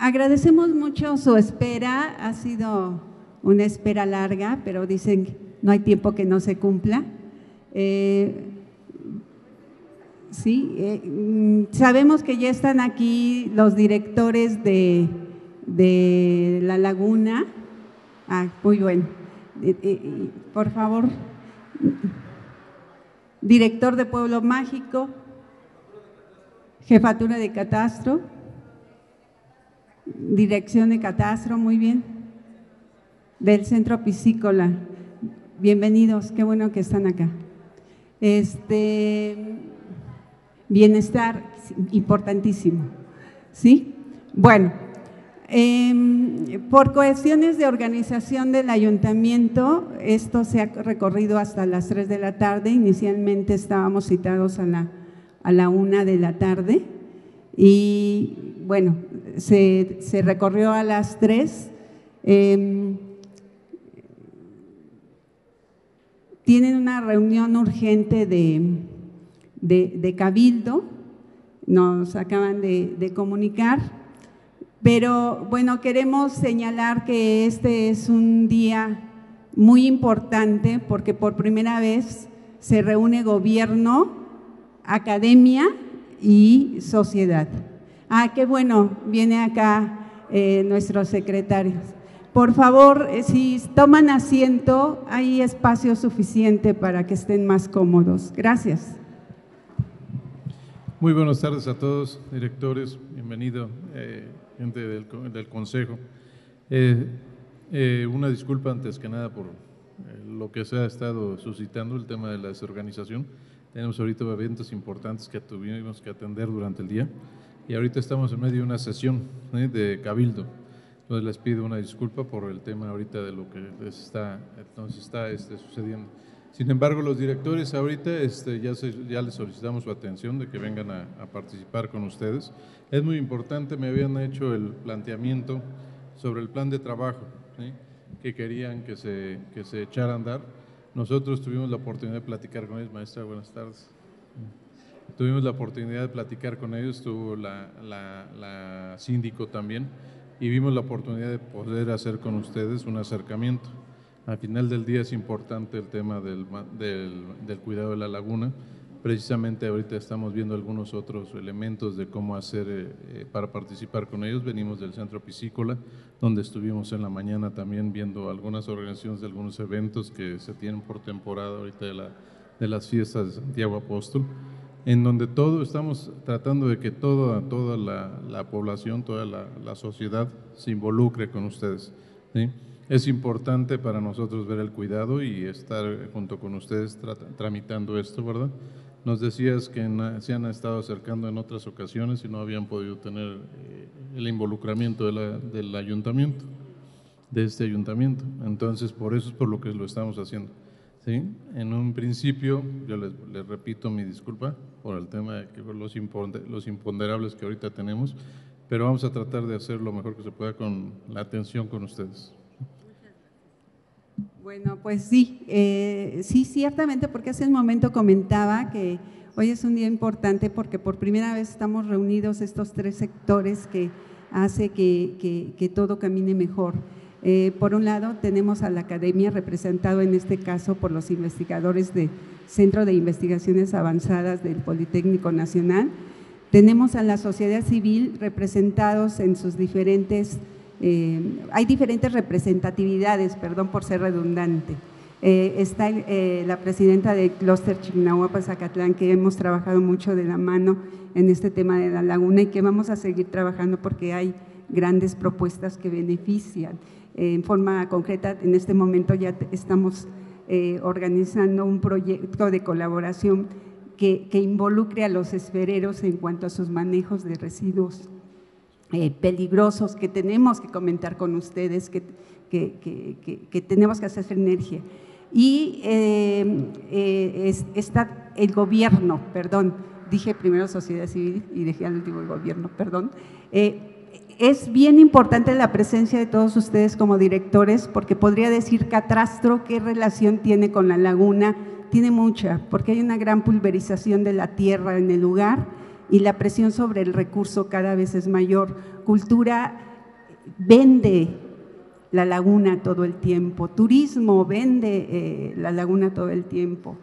Agradecemos mucho su espera, ha sido una espera larga, pero dicen que no hay tiempo que no se cumpla. Sabemos que ya están aquí los directores de La Laguna. Muy bueno. Por favor, director de Pueblo Mágico, Jefatura de Catastro, Dirección de Catastro, muy bien, del Centro Piscícola. Bienvenidos, qué bueno que están acá. Bienestar, importantísimo, ¿sí? Bueno, por cuestiones de organización del ayuntamiento, esto se ha recorrido hasta las 3 de la tarde, inicialmente estábamos citados a la 1 de la tarde y bueno, se recorrió a las 3. Tienen una reunión urgente de Cabildo, nos acaban de comunicar, pero bueno, queremos señalar que este es un día muy importante porque por primera vez se reúne gobierno, academia y sociedad. Qué bueno, viene acá nuestros secretarios. Por favor, si toman asiento, hay espacio suficiente para que estén más cómodos. Gracias. Muy buenas tardes a todos, directores, bienvenido, gente del Consejo. Una disculpa antes que nada por lo que se ha estado suscitando, el tema de la desorganización. Tenemos ahorita eventos importantes que tuvimos que atender durante el día y ahorita estamos en medio de una sesión de Cabildo. Entonces les pido una disculpa por el tema ahorita de lo que está sucediendo. Sin embargo, los directores ahorita ya les solicitamos su atención de que vengan a participar con ustedes. Es muy importante, me habían hecho el planteamiento sobre el plan de trabajo, ¿sí?, que querían que se echara a andar. Nosotros tuvimos la oportunidad de platicar con ellos. Maestra, buenas tardes. Tuvimos la oportunidad de platicar con ellos, tuvo la síndico también, y vimos la oportunidad de poder hacer con ustedes un acercamiento. Al final del día es importante el tema del cuidado de la laguna. Precisamente ahorita estamos viendo algunos otros elementos de cómo hacer para participar con ellos. Venimos del Centro Piscícola, donde estuvimos en la mañana también viendo algunas organizaciones de algunos eventos que se tienen por temporada ahorita de las fiestas de Santiago Apóstol, en donde estamos tratando de que toda la población, toda la sociedad se involucre con ustedes, ¿sí? Es importante para nosotros ver el cuidado y estar junto con ustedes tramitando esto, ¿verdad? Nos decías que se han estado acercando en otras ocasiones y no habían podido tener el involucramiento del ayuntamiento, de este ayuntamiento. Entonces, por eso es por lo que lo estamos haciendo, ¿sí? En un principio, yo les repito mi disculpa por el tema de que los imponderables que ahorita tenemos, pero vamos a tratar de hacer lo mejor que se pueda con la atención con ustedes. Bueno, pues sí, ciertamente, porque hace un momento comentaba que hoy es un día importante porque por primera vez estamos reunidos estos 3 sectores que hace que todo camine mejor. Por un lado, tenemos a la academia representado en este caso por los investigadores del Centro de Investigaciones Avanzadas del Politécnico Nacional. Tenemos a la sociedad civil representados en sus diferentes… hay diferentes representatividades, perdón por ser redundante. Está la presidenta del clúster Chignahuapan Zacatlán, que hemos trabajado mucho de la mano en este tema de la laguna y que vamos a seguir trabajando porque hay grandes propuestas que benefician. En forma concreta, en este momento ya estamos organizando un proyecto de colaboración que involucre a los esfereros en cuanto a sus manejos de residuos peligrosos, que tenemos que comentar con ustedes, que tenemos que hacer sinergia. Y está el gobierno, perdón, dije primero sociedad civil y dejé al último el gobierno, perdón. Es bien importante la presencia de todos ustedes como directores, porque podría decir Catastro, ¿qué relación tiene con la laguna? Tiene mucha, porque hay una gran pulverización de la tierra en el lugar y la presión sobre el recurso cada vez es mayor. Cultura vende la laguna todo el tiempo, turismo vende la laguna todo el tiempo.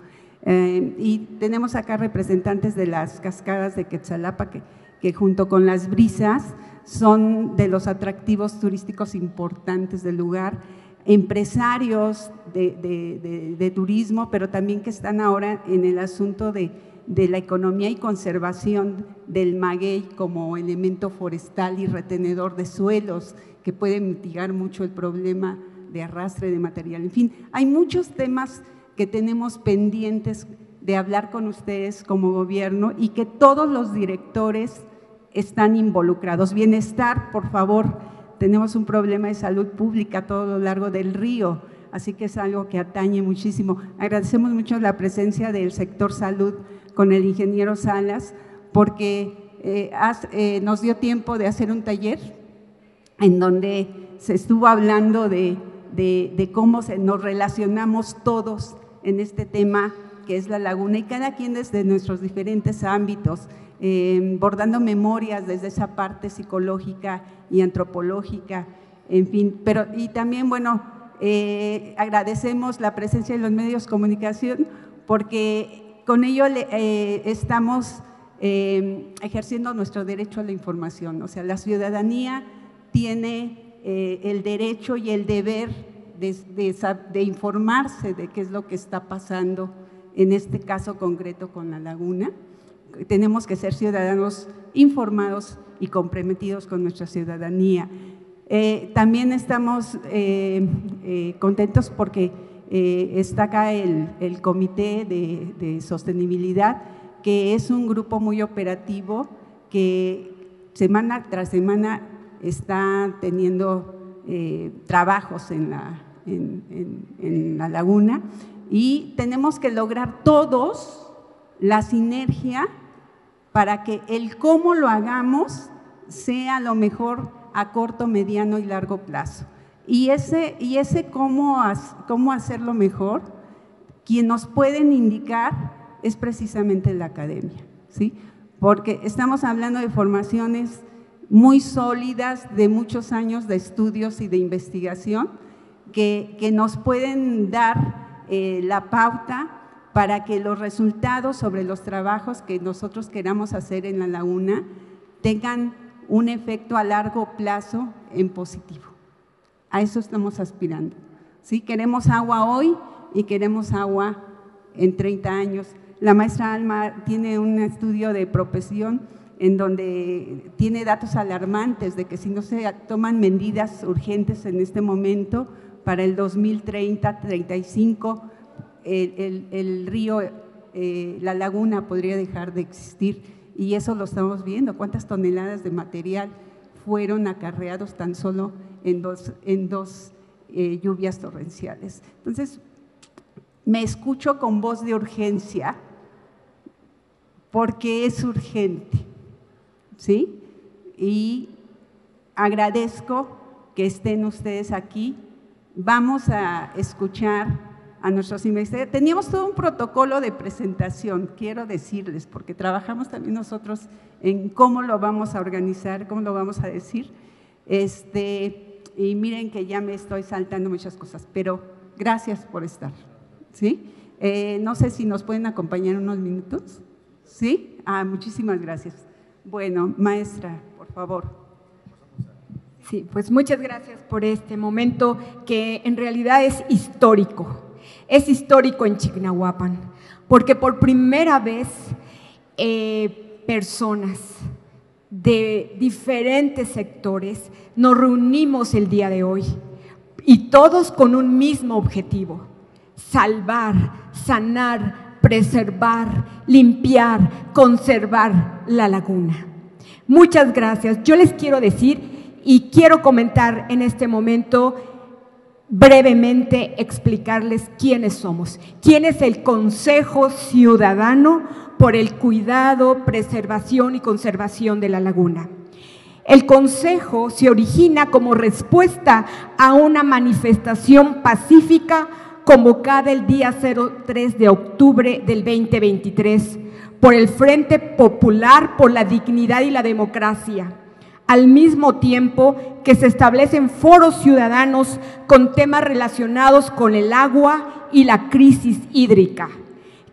Y tenemos acá representantes de las cascadas de Quetzalapa que junto con las brisas son de los atractivos turísticos importantes del lugar, empresarios de turismo, pero también que están ahora en el asunto de la economía y conservación del maguey como elemento forestal y retenedor de suelos que puede mitigar mucho el problema de arrastre de material. En fin, hay muchos temas que tenemos pendientes de hablar con ustedes como gobierno y que todos los directores están involucrados. Bienestar, por favor, tenemos un problema de salud pública a todo lo largo del río, así que es algo que atañe muchísimo. Agradecemos mucho la presencia del sector salud con el ingeniero Salas, porque nos dio tiempo de hacer un taller en donde se estuvo hablando de cómo nos relacionamos todos en este tema que es la laguna y cada quien desde nuestros diferentes ámbitos, bordando memorias desde esa parte psicológica y antropológica, en fin, pero y también, bueno, agradecemos la presencia de los medios de comunicación porque con ello estamos ejerciendo nuestro derecho a la información, o sea, la ciudadanía tiene el derecho y el deber de informarse de qué es lo que está pasando en este caso concreto con la laguna. Tenemos que ser ciudadanos informados y comprometidos con nuestra ciudadanía. También estamos contentos porque está acá el Comité de Sostenibilidad, que es un grupo muy operativo que semana tras semana está teniendo trabajos en la laguna y tenemos que lograr todos la sinergia para que el cómo lo hagamos sea lo mejor a corto, mediano y largo plazo. Y ese cómo hacerlo mejor, quien nos pueden indicar es precisamente la academia, ¿sí? Porque estamos hablando de formaciones muy sólidas, de muchos años de estudios y de investigación, que nos pueden dar la pauta para que los resultados sobre los trabajos que nosotros queramos hacer en la laguna tengan un efecto a largo plazo en positivo. A eso estamos aspirando, ¿sí? Queremos agua hoy y queremos agua en 30 años. La maestra Alma tiene un estudio de profesión en donde tiene datos alarmantes de que si no se toman medidas urgentes en este momento, para el 2030-35, el río, la laguna podría dejar de existir y eso lo estamos viendo. ¿Cuántas toneladas de material fueron acarreados tan solo en dos lluvias torrenciales? Entonces, me escucho con voz de urgencia porque es urgente, ¿sí? Y agradezco que estén ustedes aquí. Vamos a escuchar a nuestros investigadores. Teníamos todo un protocolo de presentación, quiero decirles, porque trabajamos también nosotros en cómo lo vamos a organizar, cómo lo vamos a decir. Y miren que ya me estoy saltando muchas cosas, pero gracias por estar, ¿sí? No sé si nos pueden acompañar unos minutos, ¿sí? Muchísimas gracias. Bueno, maestra, por favor. Sí, pues muchas gracias por este momento que en realidad es histórico. Es histórico en Chignahuapan, porque por primera vez personas de diferentes sectores nos reunimos el día de hoy y todos con un mismo objetivo: salvar, sanar, preservar, limpiar, conservar la laguna. Muchas gracias. Yo les quiero decir y quiero comentar en este momento brevemente, explicarles quiénes somos, quién es el Consejo Ciudadano por el Cuidado, Preservación y Conservación de la Laguna. El Consejo se origina como respuesta a una manifestación pacífica convocada el día 03 de octubre del 2023 por el Frente Popular por la Dignidad y la Democracia, al mismo tiempo que se establecen foros ciudadanos con temas relacionados con el agua y la crisis hídrica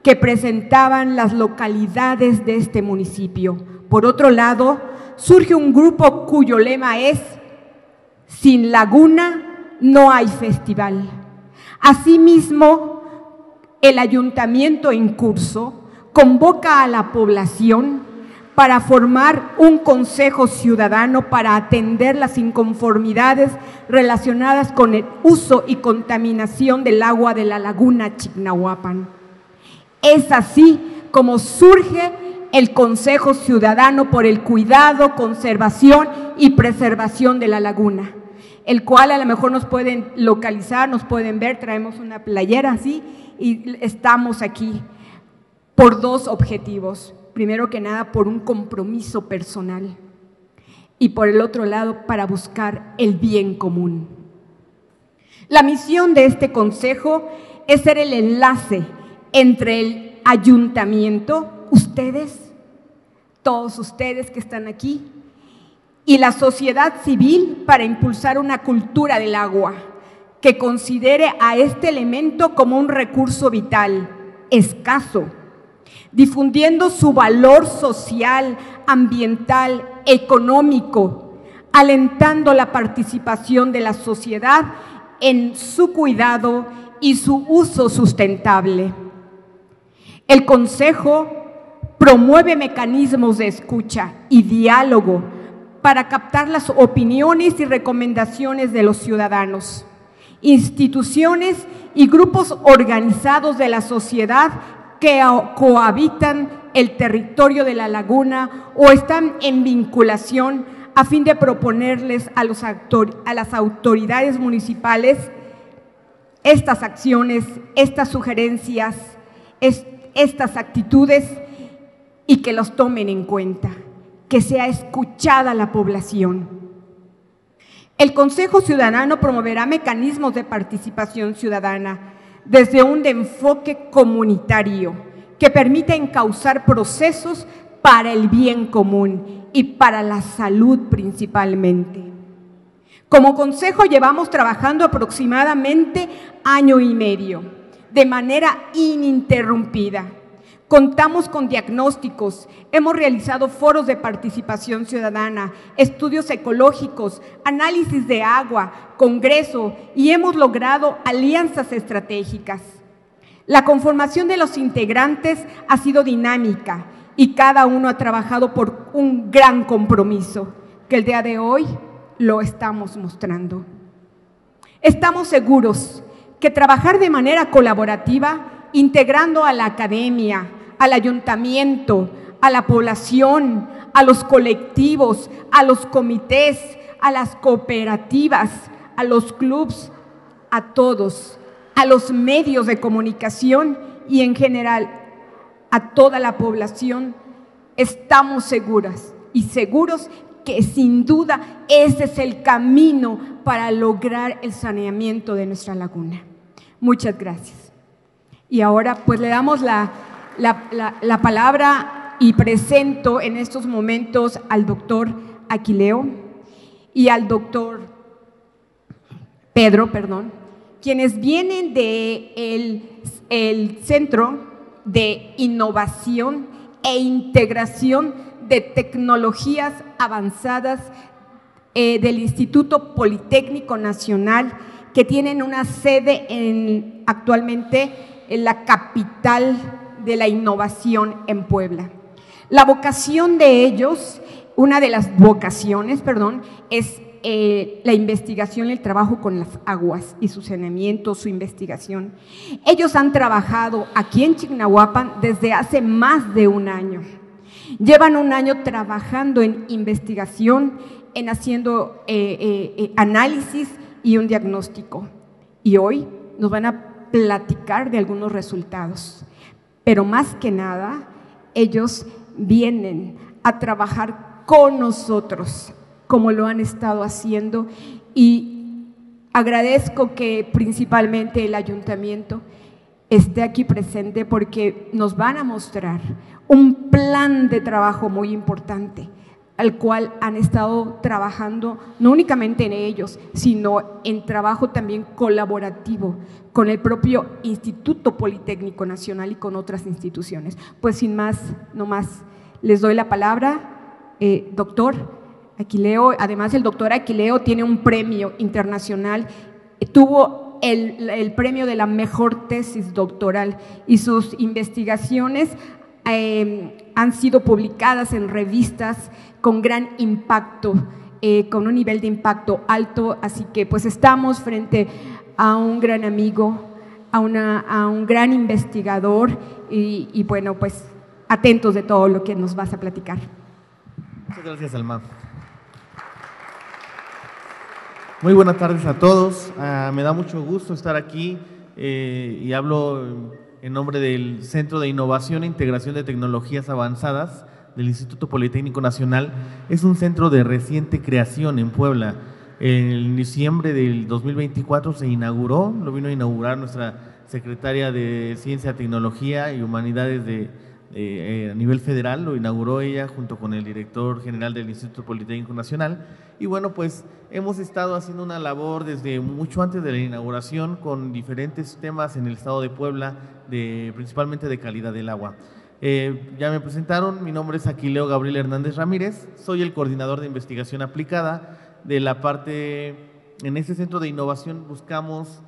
que presentaban las localidades de este municipio. Por otro lado, surge un grupo cuyo lema es: sin laguna no hay festival. Asimismo, el ayuntamiento en curso convoca a la población para formar un consejo ciudadano para atender las inconformidades relacionadas con el uso y contaminación del agua de la laguna Chignahuapan. Es así como surge el Consejo Ciudadano por el Cuidado, Conservación y Preservación de la Laguna, el cual a lo mejor nos pueden localizar, nos pueden ver, traemos una playera así y estamos aquí por dos objetivos. Primero que nada, por un compromiso personal y por el otro lado, para buscar el bien común. La misión de este consejo es ser el enlace entre el ayuntamiento, ustedes, todos ustedes que están aquí, y la sociedad civil para impulsar una cultura del agua que considere a este elemento como un recurso vital, escaso, difundiendo su valor social, ambiental, económico, alentando la participación de la sociedad en su cuidado y su uso sustentable. El Consejo promueve mecanismos de escucha y diálogo para captar las opiniones y recomendaciones de los ciudadanos, instituciones y grupos organizados de la sociedad que cohabitan el territorio de la laguna o están en vinculación a fin de proponerles a las autoridades municipales estas acciones, estas sugerencias, estas actitudes y que los tomen en cuenta, que sea escuchada la población. El Consejo Ciudadano promoverá mecanismos de participación ciudadana desde un enfoque comunitario que permita encauzar procesos para el bien común y para la salud principalmente. Como consejo llevamos trabajando aproximadamente año y medio, de manera ininterrumpida. Contamos con diagnósticos, hemos realizado foros de participación ciudadana, estudios ecológicos, análisis de agua, congreso y hemos logrado alianzas estratégicas. La conformación de los integrantes ha sido dinámica y cada uno ha trabajado por un gran compromiso, que el día de hoy lo estamos mostrando. Estamos seguros que trabajar de manera colaborativa, integrando a la academia, al ayuntamiento, a la población, a los colectivos, a los comités, a las cooperativas, a los clubs, a todos, a los medios de comunicación y en general a toda la población, estamos seguras y seguros que sin duda ese es el camino para lograr el saneamiento de nuestra laguna. Muchas gracias. Y ahora pues le damos la palabra y presento en estos momentos al doctor Aquileo y al doctor Pedro, quienes vienen del Centro de Innovación e Integración de Tecnologías Avanzadas del Instituto Politécnico Nacional, que tienen una sede actualmente en la capital de la innovación en Puebla. La vocación de ellos, una de las vocaciones, es la investigación y el trabajo con las aguas y su saneamiento, su investigación. Ellos han trabajado aquí en Chignahuapan desde hace más de un año. Llevan un año trabajando en investigación, en haciendo análisis y un diagnóstico. Y hoy nos van a platicar de algunos resultados. Pero más que nada, ellos vienen a trabajar con nosotros, como lo han estado haciendo, y agradezco que principalmente el ayuntamiento esté aquí presente porque nos van a mostrar un plan de trabajo muy importante al cual han estado trabajando, no únicamente en ellos, sino en trabajo también colaborativo con el propio Instituto Politécnico Nacional y con otras instituciones. Pues sin más, no más, les doy la palabra, doctor Aquileo. Además, el doctor Aquileo tiene un premio internacional, tuvo el premio de la mejor tesis doctoral y sus investigaciones han sido publicadas en revistas con gran impacto, con un nivel de impacto alto, así que pues estamos frente a un gran amigo, a un gran investigador y bueno, pues atentos de todo lo que nos vas a platicar. Muchas gracias, Alma. Muy buenas tardes a todos, me da mucho gusto estar aquí y hablo en nombre del Centro de Innovación e Integración de Tecnologías Avanzadas del Instituto Politécnico Nacional. Es un centro de reciente creación en Puebla. En diciembre del 2024 se inauguró, lo vino a inaugurar nuestra secretaria de Ciencia, Tecnología y Humanidades a nivel federal, lo inauguró ella junto con el director general del Instituto Politécnico Nacional. Y bueno, pues hemos estado haciendo una labor desde mucho antes de la inauguración con diferentes temas en el estado de Puebla, principalmente de calidad del agua. Ya me presentaron, mi nombre es Aquileo Gabriel Hernández Ramírez, soy el coordinador de investigación aplicada de la parte. En este centro de innovación buscamos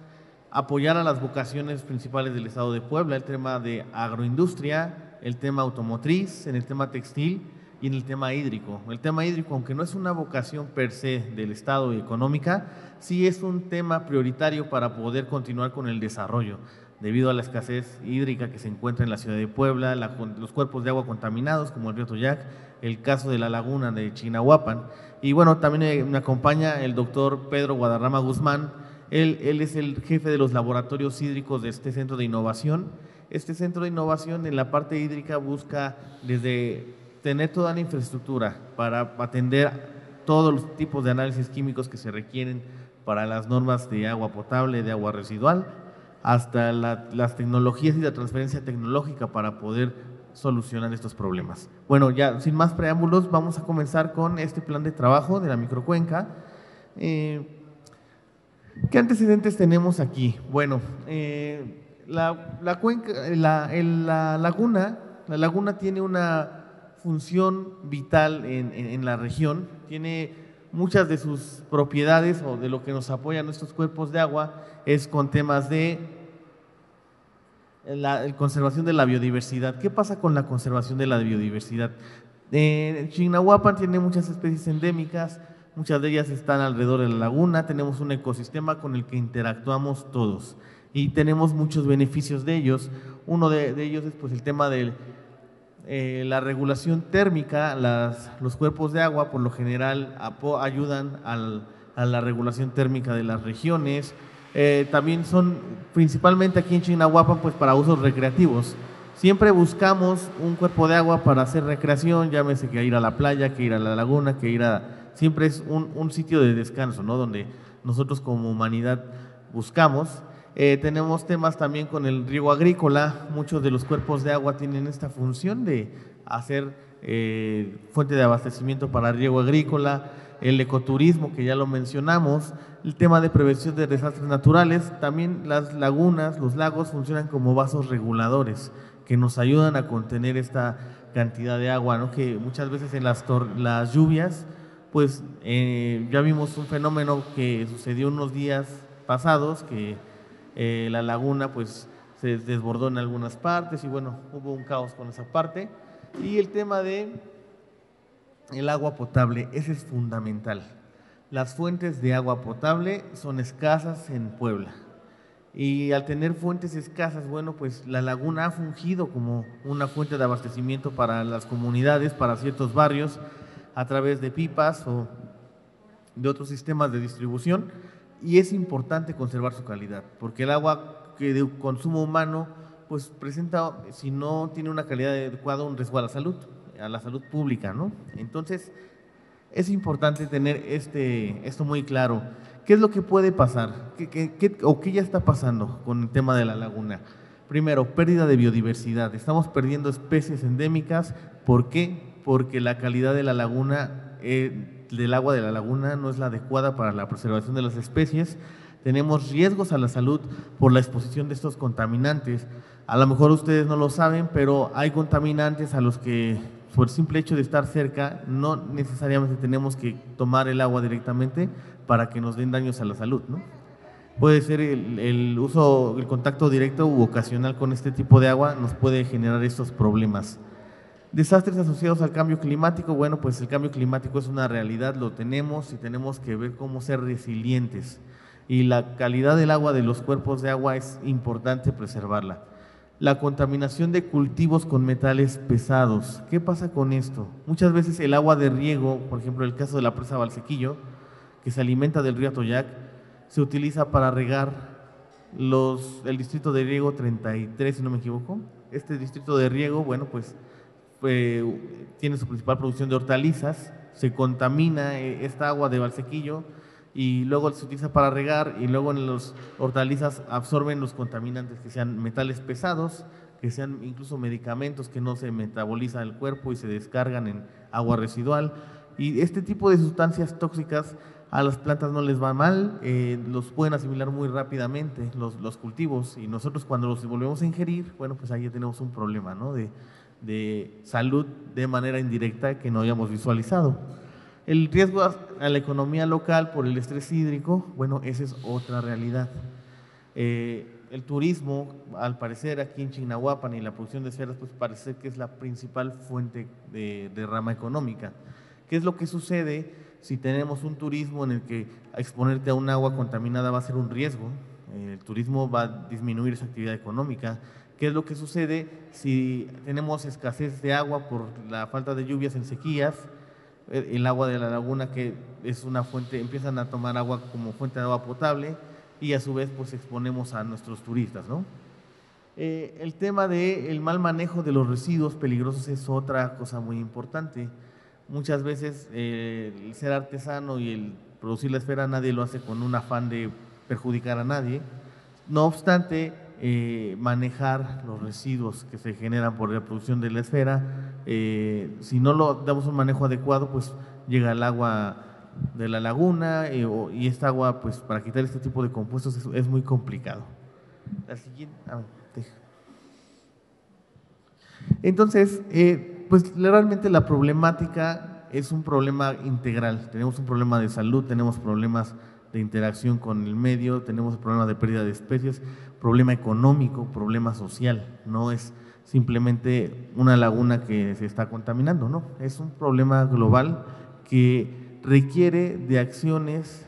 apoyar a las vocaciones principales del estado de Puebla, el tema de agroindustria, el tema automotriz, en el tema textil y en el tema hídrico. El tema hídrico, aunque no es una vocación per se del estado y económica, sí es un tema prioritario para poder continuar con el desarrollo, debido a la escasez hídrica que se encuentra en la ciudad de Puebla, los cuerpos de agua contaminados como el río Toyac, el caso de la laguna de Chignahuapan. Y bueno, también me acompaña el doctor Pedro Guadarrama Guzmán. Él es el jefe de los laboratorios hídricos de este centro de innovación. Este centro de innovación en la parte hídrica busca desde tener toda la infraestructura para atender todos los tipos de análisis químicos que se requieren para las normas de agua potable, de agua residual, hasta las tecnologías y la transferencia tecnológica para poder solucionar estos problemas. Bueno, ya sin más preámbulos, vamos a comenzar con este plan de trabajo de la microcuenca. ¿Qué antecedentes tenemos aquí? Bueno, la laguna tiene una función vital en la región, tiene muchas de sus propiedades o de lo que nos apoya nuestros cuerpos de agua es con temas de la conservación de la biodiversidad. ¿Qué pasa con la conservación de la biodiversidad? Chignahuapan tiene muchas especies endémicas, muchas de ellas están alrededor de la laguna, tenemos un ecosistema con el que interactuamos todos y tenemos muchos beneficios de ellos. Uno de ellos es pues el tema de la regulación térmica. Los cuerpos de agua por lo general ayudan a la regulación térmica de las regiones. También son principalmente aquí en Chignahuapan pues para usos recreativos. Siempre buscamos un cuerpo de agua para hacer recreación, llámese que ir a la playa, que ir a la laguna, siempre es un sitio de descanso, ¿no? Donde nosotros como humanidad buscamos. Tenemos temas también con el riego agrícola. Muchos de los cuerpos de agua tienen esta función de hacer fuente de abastecimiento para riego agrícola, el ecoturismo que ya lo mencionamos, el tema de prevención de desastres naturales. También las lagunas, los lagos funcionan como vasos reguladores que nos ayudan a contener esta cantidad de agua, ¿no? Que muchas veces en las lluvias, pues ya vimos un fenómeno que sucedió unos días pasados, que la laguna pues se desbordó en algunas partes y bueno, hubo un caos con esa parte. Y el tema de el agua potable, ese es fundamental. Las fuentes de agua potable son escasas en Puebla y al tener fuentes escasas, bueno, pues la laguna ha fungido como una fuente de abastecimiento para las comunidades, para ciertos barrios, a través de pipas o de otros sistemas de distribución. Y es importante conservar su calidad, porque el agua que de consumo humano pues presenta, si no tiene una calidad adecuada, un riesgo a la salud pública, ¿no? Entonces es importante tener esto muy claro. ¿Qué es lo que puede pasar? ¿Qué ya está pasando con el tema de la laguna? Primero, pérdida de biodiversidad. Estamos perdiendo especies endémicas. ¿Por qué? porque la calidad de la laguna, del agua de la laguna no es la adecuada para la preservación de las especies. Tenemos riesgos a la salud por la exposición de estos contaminantes. A lo mejor ustedes no lo saben, pero hay contaminantes a los que por el simple hecho de estar cerca no necesariamente tenemos que tomar el agua directamente para que nos den daños a la salud, ¿no? Puede ser el contacto directo u ocasional con este tipo de agua nos puede generar estos problemas. Desastres asociados al cambio climático, bueno, pues el cambio climático es una realidad, lo tenemos y tenemos que ver cómo ser resilientes. Y la calidad del agua de los cuerpos de agua es importante preservarla. La contaminación de cultivos con metales pesados. ¿Qué pasa con esto? Muchas veces el agua de riego, por ejemplo el caso de la presa Valsequillo, que se alimenta del río Atoyac, se utiliza para regar el distrito de riego 33, si no me equivoco. Este distrito de riego, bueno, pues tiene su principal producción de hortalizas, se contamina esta agua de Valsequillo y luego se utiliza para regar y luego en las hortalizas absorben los contaminantes, que sean metales pesados, que sean incluso medicamentos que no se metabolizan el cuerpo y se descargan en agua residual. Y este tipo de sustancias tóxicas a las plantas no les va mal, los pueden asimilar muy rápidamente los cultivos, y nosotros cuando los volvemos a ingerir, bueno, pues ahí ya tenemos un problema, ¿no?, de salud de manera indirecta que no habíamos visualizado. El riesgo a la economía local por el estrés hídrico, bueno, esa es otra realidad. El turismo, al parecer aquí en Chignahuapan y la producción de esferas, pues parece que es la principal fuente de rama económica. ¿Qué es lo que sucede si tenemos un turismo en el que exponerte a un agua contaminada va a ser un riesgo? El turismo va a disminuir esa actividad económica. ¿Qué es lo que sucede si tenemos escasez de agua por la falta de lluvias en sequías? El agua de la laguna, que es una fuente, empiezan a tomar agua como fuente de agua potable y a su vez pues exponemos a nuestros turistas, ¿no? El tema del mal manejo de los residuos peligrosos es otra cosa muy importante. Muchas veces el ser artesano y el producir la esfera nadie lo hace con un afán de perjudicar a nadie. No obstante, manejar los residuos que se generan por la producción de la esfera, si no lo damos un manejo adecuado, pues llega el agua de la laguna y esta agua, pues para quitar este tipo de compuestos es muy complicado. La siguiente, entonces, pues realmente la problemática es un problema integral. Tenemos un problema de salud, tenemos problemas de interacción con el medio, tenemos problemas de pérdida de especies, problema económico, problema social. No es simplemente una laguna que se está contaminando, no, es un problema global que requiere de acciones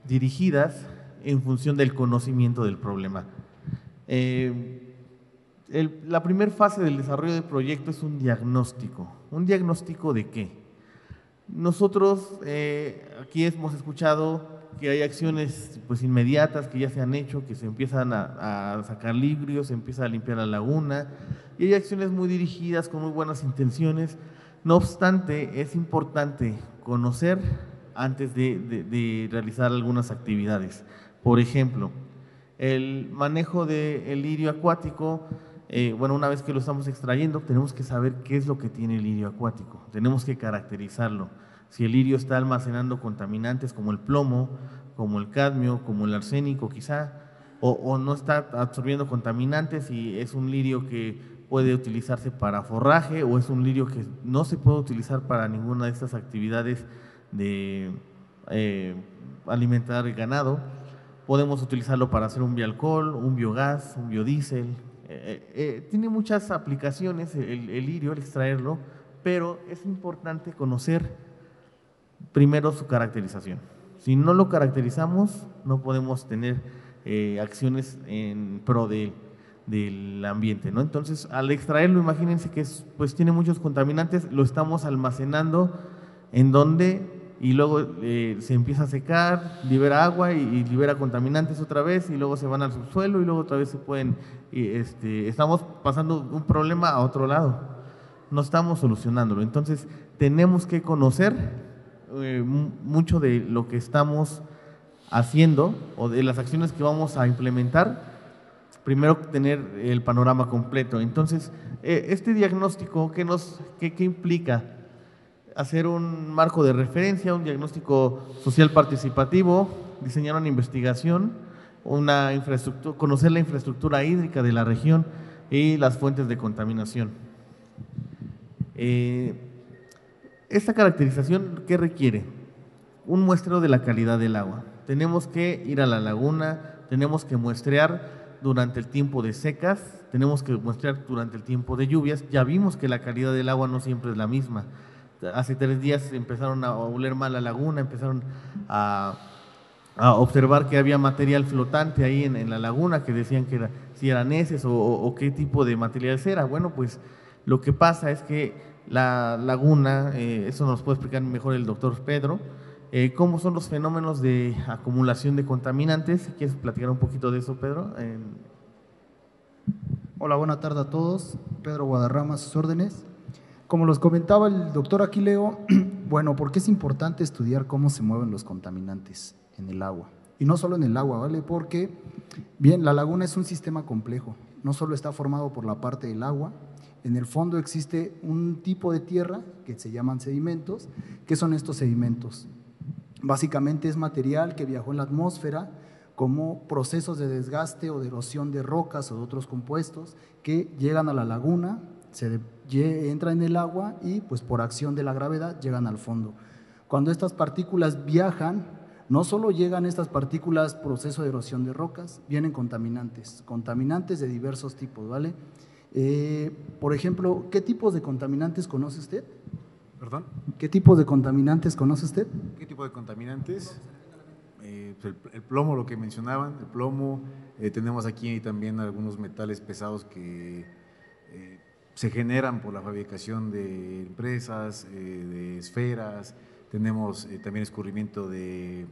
dirigidas en función del conocimiento del problema. La primera fase del desarrollo del proyecto es un diagnóstico. ¿Un diagnóstico de qué? Nosotros aquí hemos escuchado que hay acciones pues inmediatas que ya se han hecho, que se empiezan a sacar librios, se empieza a limpiar la laguna, y hay acciones muy dirigidas con muy buenas intenciones. No obstante, es importante conocer antes de realizar algunas actividades. Por ejemplo, el manejo del lirio acuático. Bueno, una vez que lo estamos extrayendo, tenemos que saber qué es lo que tiene el lirio acuático, tenemos que caracterizarlo. Si el lirio está almacenando contaminantes como el plomo, como el cadmio, como el arsénico quizá, o no está absorbiendo contaminantes y es un lirio que puede utilizarse para forraje, o es un lirio que no se puede utilizar para ninguna de estas actividades de alimentar el ganado. Podemos utilizarlo para hacer un bioalcohol, un biogás, un biodiesel. Tiene muchas aplicaciones el lirio, el extraerlo, pero es importante conocer primero su caracterización. Si no lo caracterizamos, no podemos tener acciones en pro del ambiente, ¿no? Entonces, al extraerlo, imagínense que pues tiene muchos contaminantes, lo estamos almacenando en donde, y luego se empieza a secar, libera agua y libera contaminantes otra vez, y luego se van al subsuelo y luego otra vez se pueden, estamos pasando un problema a otro lado, no estamos solucionándolo. Entonces tenemos que conocer mucho de lo que estamos haciendo o de las acciones que vamos a implementar, primero tener el panorama completo. Entonces, este diagnóstico, ¿qué implica? Hacer un marco de referencia, un diagnóstico social participativo, diseñar una investigación, una infraestructura, conocer la infraestructura hídrica de la región y las fuentes de contaminación. Esta caracterización, ¿qué requiere? Un muestreo de la calidad del agua. Tenemos que ir a la laguna, tenemos que muestrear durante el tiempo de secas, tenemos que muestrear durante el tiempo de lluvias. Ya vimos que la calidad del agua no siempre es la misma. Hace 3 días empezaron a oler mal la laguna, empezaron a observar que había material flotante ahí en la laguna, que decían que si eran heces o qué tipo de material era. Bueno, pues lo que pasa es que la laguna, eso nos puede explicar mejor el doctor Pedro, cómo son los fenómenos de acumulación de contaminantes. Si quieres platicar un poquito de eso, Pedro. Hola, buena tarde a todos. Pedro Guadarrama, a sus órdenes. Como los comentaba el doctor Aquileo, bueno, ¿por qué es importante estudiar cómo se mueven los contaminantes en el agua? Y no solo en el agua, ¿vale? Porque, bien, la laguna es un sistema complejo. No solo está formado por la parte del agua, en el fondo existe un tipo de tierra que se llaman sedimentos. ¿Qué son estos sedimentos? Básicamente es material que viajó en la atmósfera como procesos de desgaste o de erosión de rocas o de otros compuestos que llegan a la laguna, entran en el agua y pues por acción de la gravedad llegan al fondo. Cuando estas partículas viajan, no solo llegan estas partículas proceso de erosión de rocas, vienen contaminantes de diversos tipos, ¿vale? Por ejemplo, ¿qué tipos de contaminantes conoce usted? ¿Perdón? ¿Qué tipos de contaminantes conoce usted? ¿Qué tipo de contaminantes? El plomo, lo que mencionaban, el plomo. Tenemos aquí también algunos metales pesados que se generan por la fabricación de empresas, de esferas. Tenemos también escurrimiento de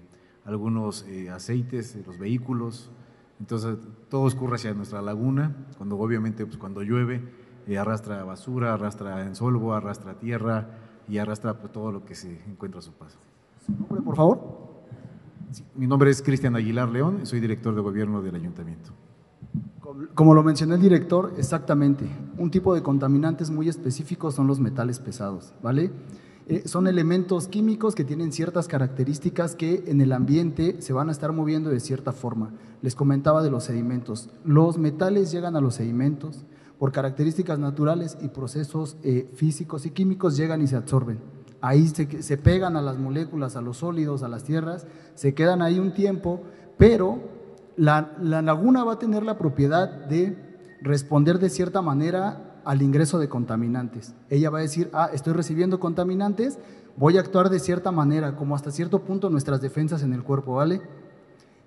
algunos aceites de los vehículos. Entonces, todo escurre hacia nuestra laguna, cuando obviamente pues, cuando llueve, arrastra basura, arrastra ensolvo, arrastra tierra y arrastra pues, todo lo que se encuentra a su paso. ¿Su nombre, por favor? Sí, mi nombre es Cristian Aguilar León, soy director de gobierno del ayuntamiento. Como lo mencionó el director, exactamente, un tipo de contaminantes muy específicos son los metales pesados, ¿vale? Son elementos químicos que tienen ciertas características que en el ambiente se van a estar moviendo de cierta forma. Les comentaba de los sedimentos. Los metales llegan a los sedimentos por características naturales y procesos físicos y químicos, llegan y se absorben. Ahí se pegan a las moléculas, a los sólidos, a las tierras, se quedan ahí un tiempo, pero la laguna va a tener la propiedad de responder de cierta manera al ingreso de contaminantes. Ella va a decir, estoy recibiendo contaminantes, voy a actuar de cierta manera, como hasta cierto punto nuestras defensas en el cuerpo, ¿vale?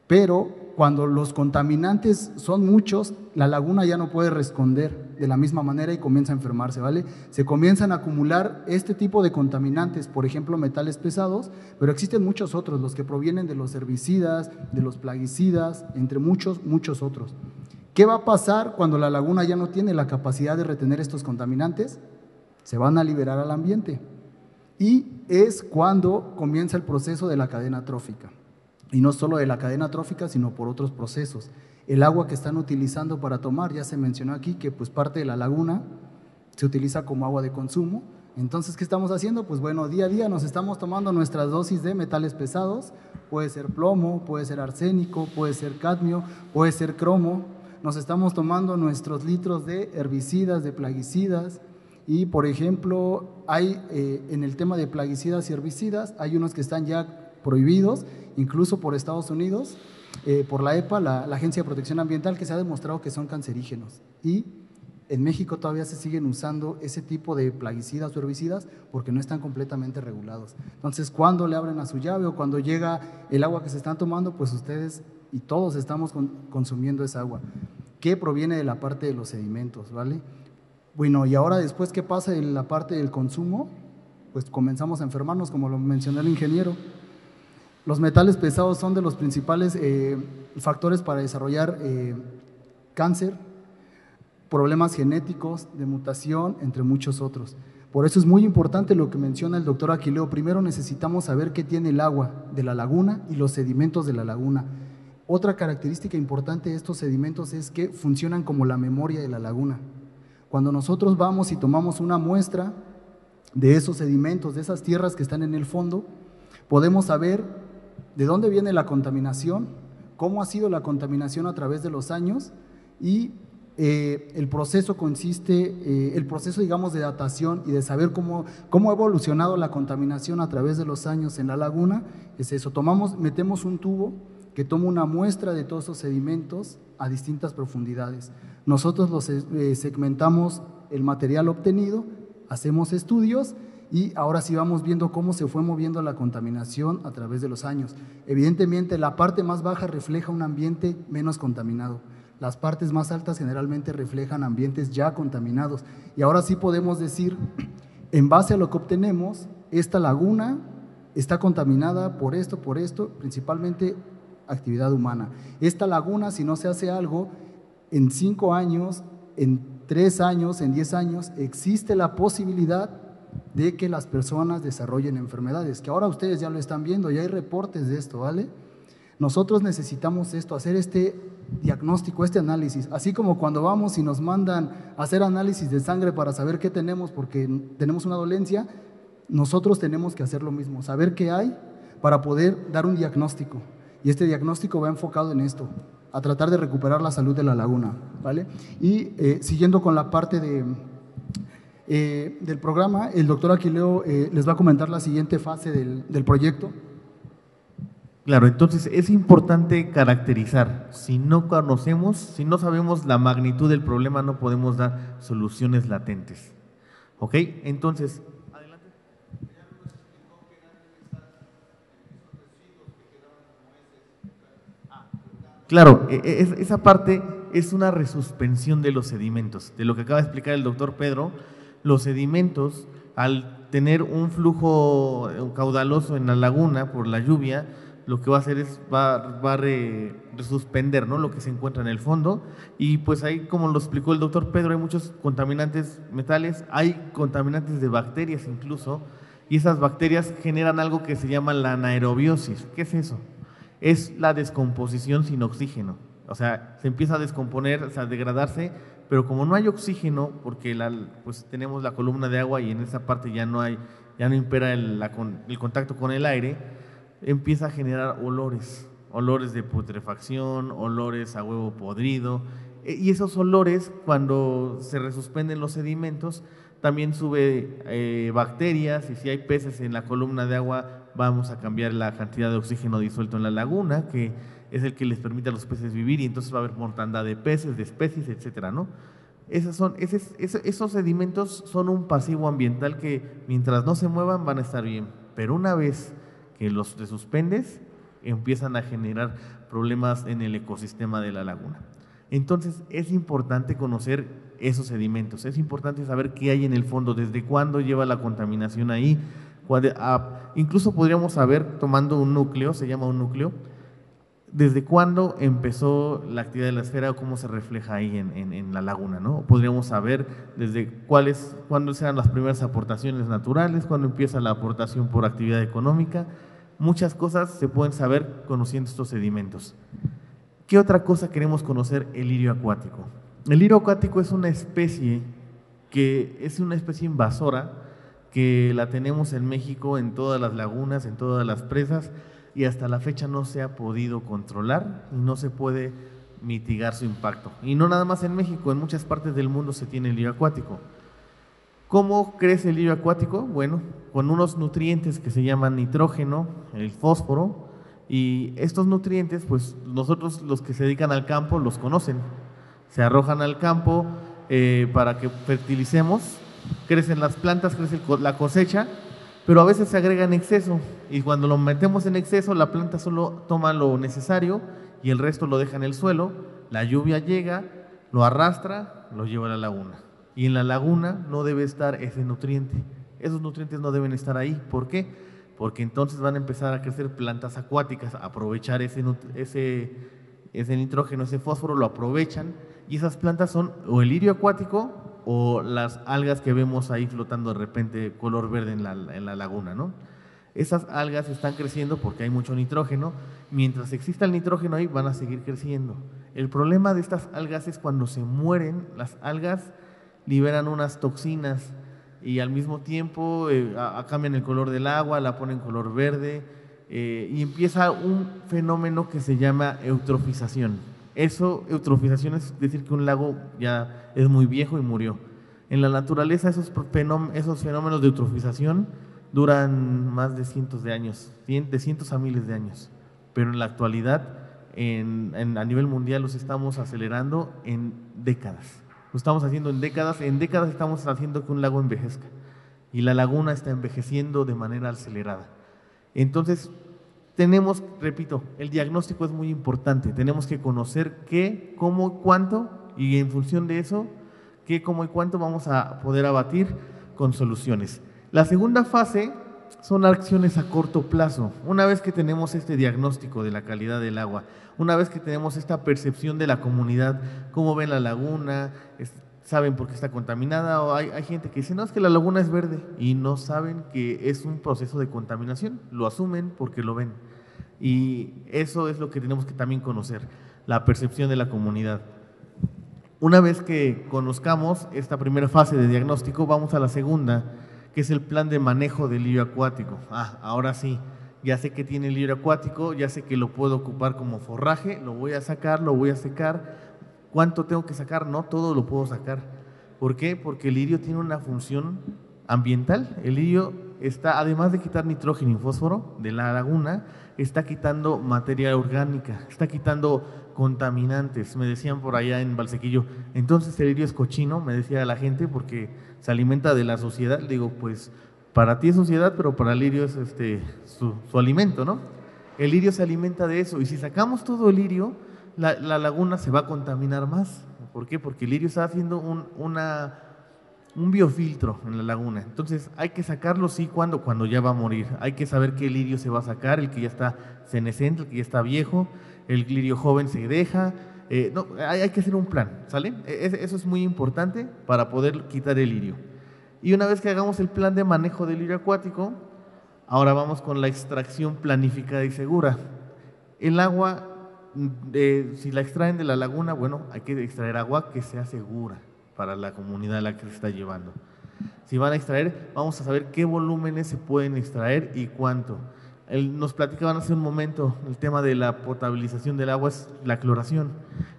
Pero cuando los contaminantes son muchos, la laguna ya no puede responder de la misma manera y comienza a enfermarse, ¿vale? Se comienzan a acumular este tipo de contaminantes, por ejemplo, metales pesados, pero existen muchos otros, los que provienen de los herbicidas, de los plaguicidas, entre muchos, muchos otros. ¿Qué va a pasar cuando la laguna ya no tiene la capacidad de retener estos contaminantes? Se van a liberar al ambiente y es cuando comienza el proceso de la cadena trófica. Y no solo de la cadena trófica, sino por otros procesos. El agua que están utilizando para tomar, ya se mencionó aquí que pues parte de la laguna se utiliza como agua de consumo. Entonces, ¿qué estamos haciendo? Pues bueno, día a día nos estamos tomando nuestras dosis de metales pesados, puede ser plomo, puede ser arsénico, puede ser cadmio, puede ser cromo. Nos estamos tomando nuestros litros de herbicidas, de plaguicidas y, por ejemplo, hay en el tema de plaguicidas y herbicidas, hay unos que están ya prohibidos, incluso por Estados Unidos, por la EPA, la Agencia de Protección Ambiental, que se ha demostrado que son cancerígenos. Y en México todavía se siguen usando ese tipo de plaguicidas o herbicidas porque no están completamente regulados. Entonces, cuando le abren a su llave o cuando llega el agua que se están tomando, pues ustedes y todos estamos consumiendo esa agua, que proviene de la parte de los sedimentos, ¿vale? Bueno, y ahora después, ¿qué pasa en la parte del consumo? Pues comenzamos a enfermarnos, como lo mencionó el ingeniero. Los metales pesados son de los principales factores para desarrollar cáncer, problemas genéticos, de mutación, entre muchos otros. Por eso es muy importante lo que menciona el doctor Aquileo. Primero necesitamos saber qué tiene el agua de la laguna y los sedimentos de la laguna. Otra característica importante de estos sedimentos es que funcionan como la memoria de la laguna. Cuando nosotros vamos y tomamos una muestra de esos sedimentos, de esas tierras que están en el fondo, podemos saber de dónde viene la contaminación, cómo ha sido la contaminación a través de los años y el proceso consiste, el proceso digamos de datación y de saber cómo ha evolucionado la contaminación a través de los años en la laguna, es eso, metemos un tubo que toma una muestra de todos esos sedimentos a distintas profundidades. Nosotros los segmentamos el material obtenido, hacemos estudios y ahora sí vamos viendo cómo se fue moviendo la contaminación a través de los años. Evidentemente la parte más baja refleja un ambiente menos contaminado. Las partes más altas generalmente reflejan ambientes ya contaminados. Y ahora sí podemos decir, en base a lo que obtenemos, esta laguna está contaminada por esto, principalmente actividad humana. Esta laguna, si no se hace algo, en 5 años, en 3 años, en 10 años, existe la posibilidad de que las personas desarrollen enfermedades, que ahora ustedes ya lo están viendo, ya hay reportes de esto, ¿vale? Nosotros necesitamos esto, hacer este diagnóstico, este análisis, así como cuando vamos y nos mandan a hacer análisis de sangre para saber qué tenemos porque tenemos una dolencia, nosotros tenemos que hacer lo mismo, saber qué hay para poder dar un diagnóstico. Y este diagnóstico va enfocado en esto, a tratar de recuperar la salud de la laguna, ¿vale? Y siguiendo con la parte del programa, el doctor Aquileo les va a comentar la siguiente fase del proyecto. Claro, entonces es importante caracterizar. Si no conocemos, si no sabemos la magnitud del problema, no podemos dar soluciones latentes. ¿Ok? Entonces, adelante. Claro, esa parte es una resuspensión de los sedimentos. De lo que acaba de explicar el doctor Pedro, los sedimentos, al tener un flujo caudaloso en la laguna por la lluvia, lo que va a hacer es va a resuspender, ¿no?, lo que se encuentra en el fondo. Y pues ahí, como lo explicó el doctor Pedro, hay muchos contaminantes metales, hay contaminantes de bacterias incluso, y esas bacterias generan algo que se llama la anaerobiosis. ¿Qué es eso? Es la descomposición sin oxígeno. O sea, se empieza a descomponer, o sea, a degradarse, pero como no hay oxígeno, porque pues tenemos la columna de agua y en esa parte ya no impera el contacto con el aire, empieza a generar olores de putrefacción, olores a huevo podrido, y esos olores, cuando se resuspenden los sedimentos, también sube bacterias, y si hay peces en la columna de agua, vamos a cambiar la cantidad de oxígeno disuelto en la laguna, que es el que les permite a los peces vivir, y entonces va a haber mortandad de peces, de especies, etcétera, ¿no? Esos sedimentos son un pasivo ambiental que mientras no se muevan van a estar bien, pero una vez que los resuspendes, empiezan a generar problemas en el ecosistema de la laguna. Entonces es importante conocer esos sedimentos, es importante saber qué hay en el fondo, desde cuándo lleva la contaminación ahí. Incluso podríamos saber, tomando un núcleo, se llama un núcleo, desde cuándo empezó la actividad de la esfera o cómo se refleja ahí en la laguna, ¿no? Podríamos saber desde cuándo eran las primeras aportaciones naturales, cuándo empieza la aportación por actividad económica. Muchas cosas se pueden saber conociendo estos sedimentos. ¿Qué otra cosa queremos conocer? El lirio acuático. El lirio acuático es una especie invasora, que la tenemos en México en todas las lagunas, en todas las presas, y hasta la fecha no se ha podido controlar y no se puede mitigar su impacto. Y no nada más en México, en muchas partes del mundo se tiene el lirio acuático. ¿Cómo crece el lirio acuático? Bueno, con unos nutrientes que se llaman nitrógeno, el fósforo, y estos nutrientes, pues nosotros los que se dedican al campo los conocen. Se arrojan al campo para que fertilicemos, crecen las plantas, crece la cosecha, pero a veces se agrega en exceso, y cuando lo metemos en exceso, la planta solo toma lo necesario y el resto lo deja en el suelo, la lluvia llega, lo arrastra, lo lleva a la laguna. Y en la laguna no debe estar ese nutriente. Esos nutrientes no deben estar ahí. ¿Por qué? Porque entonces van a empezar a crecer plantas acuáticas, a aprovechar ese nitrógeno, ese fósforo, lo aprovechan, y esas plantas son o el lirio acuático o las algas que vemos ahí flotando de repente color verde en la laguna, ¿no? Esas algas están creciendo porque hay mucho nitrógeno. Mientras exista el nitrógeno ahí, van a seguir creciendo. El problema de estas algas es cuando se mueren, las algas liberan unas toxinas y al mismo tiempo cambian el color del agua, la ponen color verde y empieza un fenómeno que se llama eutrofización. Eutrofización es decir que un lago ya es muy viejo y murió. En la naturaleza esos fenómenos de eutrofización duran más de cientos de años, de cientos a miles de años, pero en la actualidad a nivel mundial los estamos acelerando en décadas. Lo estamos haciendo en décadas estamos haciendo que un lago envejezca y la laguna está envejeciendo de manera acelerada. Entonces tenemos, repito, el diagnóstico es muy importante, tenemos que conocer qué, cómo, cuánto y en función de eso, qué, cómo y cuánto vamos a poder abatir con soluciones. La segunda fase son acciones a corto plazo. Una vez que tenemos este diagnóstico de la calidad del agua, una vez que tenemos esta percepción de la comunidad, cómo ven la laguna, saben por qué está contaminada, o hay gente que dice, no, es que la laguna es verde, y no saben que es un proceso de contaminación, lo asumen porque lo ven. Y eso es lo que tenemos que también conocer, la percepción de la comunidad. Una vez que conozcamos esta primera fase de diagnóstico, vamos a la segunda, que es el plan de manejo del lirio acuático. Ahora sí, ya sé que tiene el lirio acuático, ya sé que lo puedo ocupar como forraje, lo voy a sacar, lo voy a secar. ¿Cuánto tengo que sacar? No todo lo puedo sacar. ¿Por qué? Porque el lirio tiene una función ambiental. El lirio está, además de quitar nitrógeno y fósforo de la laguna, está quitando materia orgánica, está quitando contaminantes. Me decían por allá en Valsequillo, entonces el lirio es cochino, me decía la gente, porque se alimenta de la suciedad. Digo, pues para ti es suciedad, pero para el lirio es su alimento, ¿no? El lirio se alimenta de eso, y si sacamos todo el lirio, la laguna se va a contaminar más. ¿Por qué? Porque el lirio está haciendo un biofiltro en la laguna. Entonces hay que sacarlo, sí, cuando ya va a morir. Hay que saber qué lirio se va a sacar, el que ya está senescente, el que ya está viejo, el lirio joven se deja. No, hay que hacer un plan, ¿sale? Eso es muy importante para poder quitar el lirio. Y una vez que hagamos el plan de manejo del lirio acuático, ahora vamos con la extracción planificada y segura. El agua, si la extraen de la laguna, bueno, hay que extraer agua que sea segura para la comunidad a la que se está llevando. Si van a extraer, vamos a saber qué volúmenes se pueden extraer y cuánto. Nos platicaban hace un momento el tema de la potabilización del agua, es la cloración.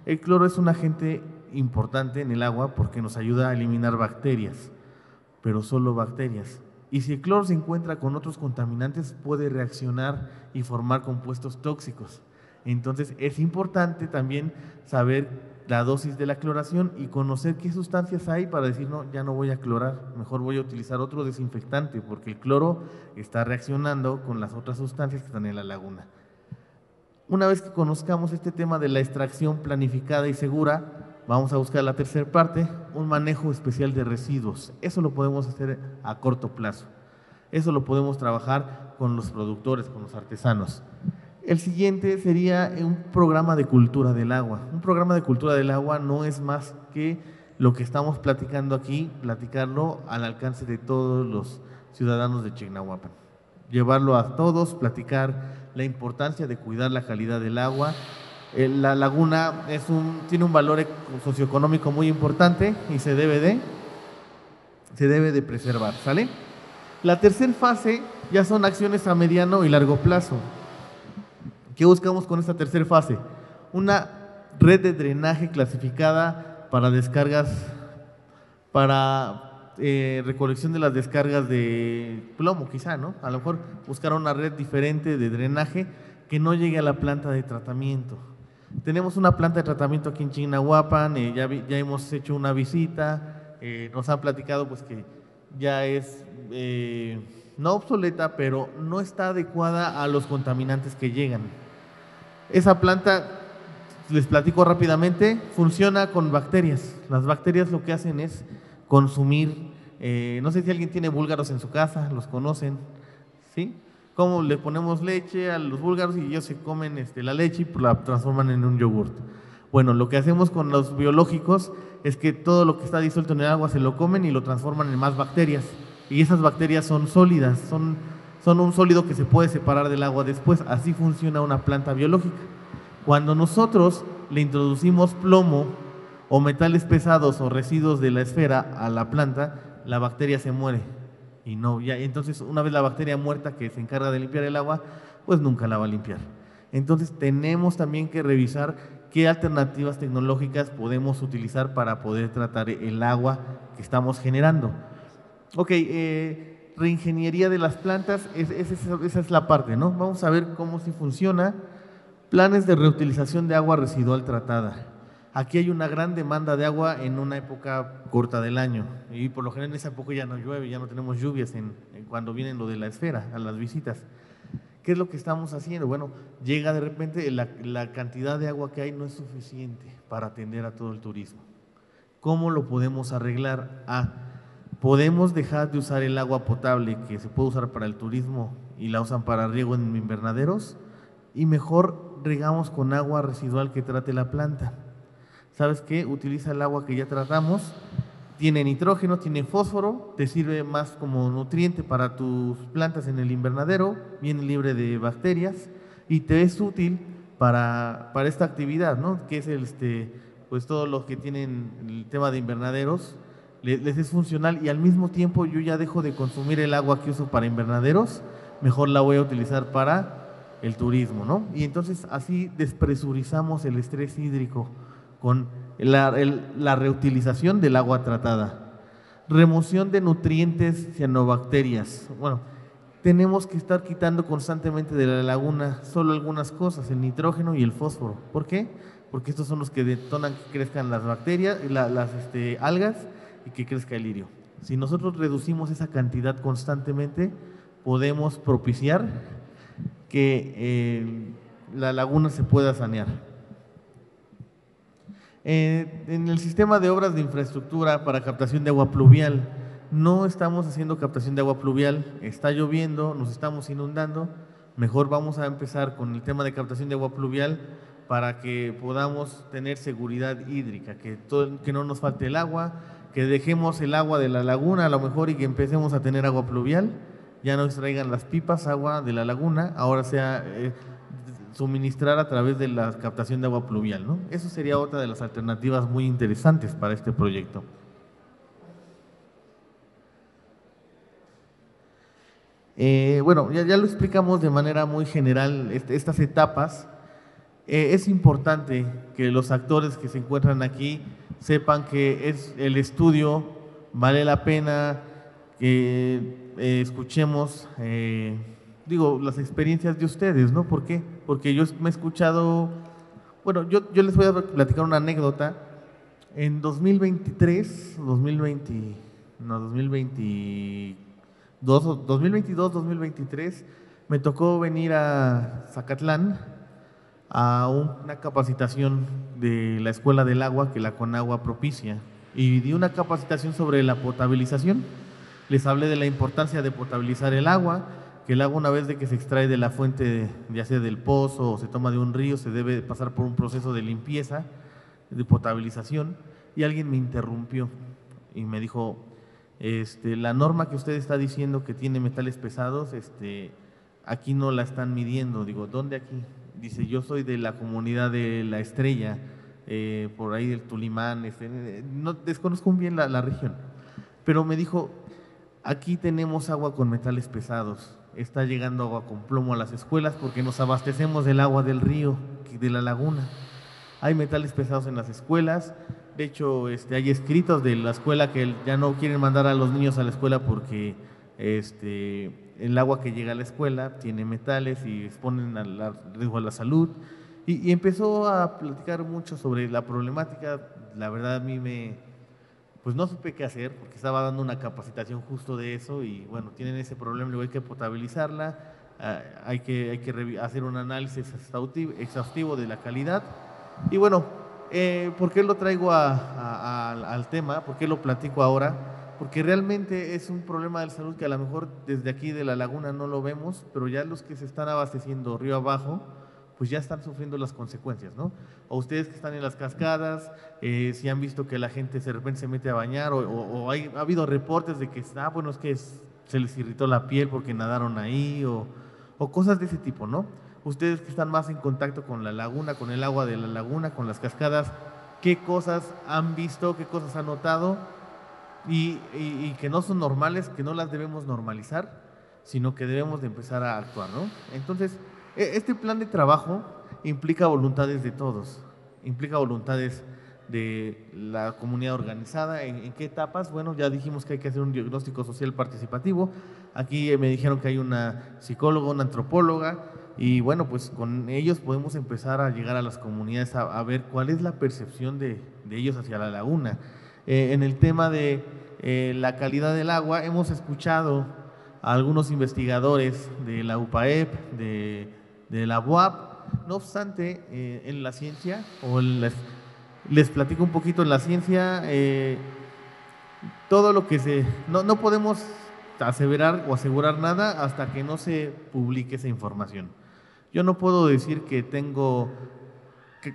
El cloro es un agente importante en el agua porque nos ayuda a eliminar bacterias, pero solo bacterias. Y si el cloro se encuentra con otros contaminantes, puede reaccionar y formar compuestos tóxicos. Entonces es importante también saber la dosis de la cloración y conocer qué sustancias hay para decir, no, ya no voy a clorar, mejor voy a utilizar otro desinfectante, porque el cloro está reaccionando con las otras sustancias que están en la laguna. Una vez que conozcamos este tema de la extracción planificada y segura, vamos a buscar la tercera parte, un manejo especial de residuos. Eso lo podemos hacer a corto plazo. Eso lo podemos trabajar con los productores, con los artesanos. El siguiente sería un programa de cultura del agua. Un programa de cultura del agua no es más que lo que estamos platicando aquí, platicarlo al alcance de todos los ciudadanos de Chignahuapan. Llevarlo a todos, platicar la importancia de cuidar la calidad del agua. La laguna tiene un valor socioeconómico muy importante y se debe de preservar, ¿sale? La tercera fase ya son acciones a mediano y largo plazo. ¿Qué buscamos con esta tercera fase? Una red de drenaje clasificada para descargas, para recolección de las descargas de plomo, quizá, ¿no? A lo mejor buscar una red diferente de drenaje que no llegue a la planta de tratamiento. Tenemos una planta de tratamiento aquí en Chignahuapan, ya hemos hecho una visita, nos han platicado pues que ya es no obsoleta, pero no está adecuada a los contaminantes que llegan. Esa planta, les platico rápidamente, funciona con bacterias. Las bacterias lo que hacen es consumir, no sé si alguien tiene búlgaros en su casa, los conocen, ¿sí? Como le ponemos leche a los búlgaros y ellos se comen la leche y la transforman en un yogurt. Bueno, lo que hacemos con los biológicos es que todo lo que está disuelto en el agua se lo comen y lo transforman en más bacterias. Y esas bacterias son sólidas, son un sólido que se puede separar del agua después. Así funciona una planta biológica. Cuando nosotros le introducimos plomo o metales pesados o residuos de la esfera a la planta, la bacteria se muere. Y no, ya, entonces una vez la bacteria muerta que se encarga de limpiar el agua, pues nunca la va a limpiar. Entonces tenemos también que revisar qué alternativas tecnológicas podemos utilizar para poder tratar el agua que estamos generando. Ok, reingeniería de las plantas, esa es la parte, ¿no? Vamos a ver cómo sí funciona. Planes de reutilización de agua residual tratada. Aquí hay una gran demanda de agua en una época corta del año y por lo general en esa época ya no llueve, ya no tenemos lluvias cuando vienen lo de la esfera, a las visitas. ¿Qué es lo que estamos haciendo? Bueno, llega de repente, la cantidad de agua que hay no es suficiente para atender a todo el turismo. ¿Cómo lo podemos arreglar? Podemos dejar de usar el agua potable que se puede usar para el turismo y la usan para riego en invernaderos y mejor regamos con agua residual que trate la planta. ¿Sabes qué? Utiliza el agua que ya tratamos, tiene nitrógeno, tiene fósforo, te sirve más como nutriente para tus plantas en el invernadero, viene libre de bacterias y te es útil para esta actividad, ¿no? Que es pues todos los que tienen el tema de invernaderos, les es funcional y al mismo tiempo yo ya dejo de consumir el agua que uso para invernaderos, mejor la voy a utilizar para el turismo, ¿no? Y entonces así despresurizamos el estrés hídrico con la reutilización del agua tratada. Remoción de nutrientes cianobacterias. Bueno, tenemos que estar quitando constantemente de la laguna solo algunas cosas, el nitrógeno y el fósforo. ¿Por qué? Porque estos son los que detonan que crezcan las bacterias, las algas y que crezca el lirio. Si nosotros reducimos esa cantidad constantemente, podemos propiciar que la laguna se pueda sanear. En el sistema de obras de infraestructura para captación de agua pluvial, no estamos haciendo captación de agua pluvial, está lloviendo, nos estamos inundando, mejor vamos a empezar con el tema de captación de agua pluvial para que podamos tener seguridad hídrica, que no nos falte el agua, que dejemos el agua de la laguna a lo mejor y que empecemos a tener agua pluvial, ya no extraigan las pipas agua de la laguna, ahora sea suministrar a través de la captación de agua pluvial, ¿no? Eso sería otra de las alternativas muy interesantes para este proyecto. Bueno, ya lo explicamos de manera muy general estas etapas. Es importante que los actores que se encuentran aquí sepan que el estudio vale la pena que escuchemos las experiencias de ustedes, ¿no? ¿Por qué? Porque yo me he escuchado, bueno, yo les voy a platicar una anécdota. En 2022, me tocó venir a Zacatlán a una capacitación de la Escuela del Agua que la Conagua propicia y di una capacitación sobre la potabilización. Les hablé de la importancia de potabilizar el agua, que el agua una vez de que se extrae de la fuente, ya sea del pozo o se toma de un río, se debe pasar por un proceso de limpieza, de potabilización, y alguien me interrumpió y me dijo, la norma que usted está diciendo que tiene metales pesados, aquí no la están midiendo. Digo, ¿dónde aquí? Dice, yo soy de la comunidad de La Estrella, por ahí del Tulimán, no desconozco bien la región, pero me dijo, aquí tenemos agua con metales pesados, está llegando agua con plomo a las escuelas porque nos abastecemos del agua del río, de la laguna. Hay metales pesados en las escuelas, de hecho hay escritos de la escuela que ya no quieren mandar a los niños a la escuela porque el agua que llega a la escuela tiene metales y exponen a riesgo a la salud. Y empezó a platicar mucho sobre la problemática. La verdad a mí pues no supe qué hacer porque estaba dando una capacitación justo de eso y bueno, tienen ese problema, luego hay que potabilizarla, hay que hacer un análisis exhaustivo de la calidad. Y bueno, ¿por qué lo traigo al tema? ¿Por qué lo platico ahora? Porque realmente es un problema de salud que a lo mejor desde aquí de la laguna no lo vemos, pero ya los que se están abasteciendo río abajo, pues ya están sufriendo las consecuencias, ¿no? O ustedes que están en las cascadas, si han visto que la gente de repente se mete a bañar, ha habido reportes de que, bueno, es que se les irritó la piel porque nadaron ahí o cosas de ese tipo, ¿no? Ustedes que están más en contacto con la laguna, con el agua de la laguna, con las cascadas, ¿qué cosas han visto, qué cosas han notado y que no son normales, que no las debemos normalizar, sino que debemos de empezar a actuar, ¿no? Entonces, este plan de trabajo implica voluntades de todos, implica voluntades de la comunidad organizada. ¿En qué etapas? Bueno, ya dijimos que hay que hacer un diagnóstico social participativo. Aquí me dijeron que hay una psicóloga, una antropóloga, y bueno, pues con ellos podemos empezar a llegar a las comunidades a ver cuál es la percepción de ellos hacia la laguna. En el tema de la calidad del agua, hemos escuchado a algunos investigadores de la UPAEP, de la UAP. No obstante, en la ciencia, les platico un poquito en la ciencia, todo lo que no podemos aseverar o asegurar nada hasta que no se publique esa información. Yo no puedo decir que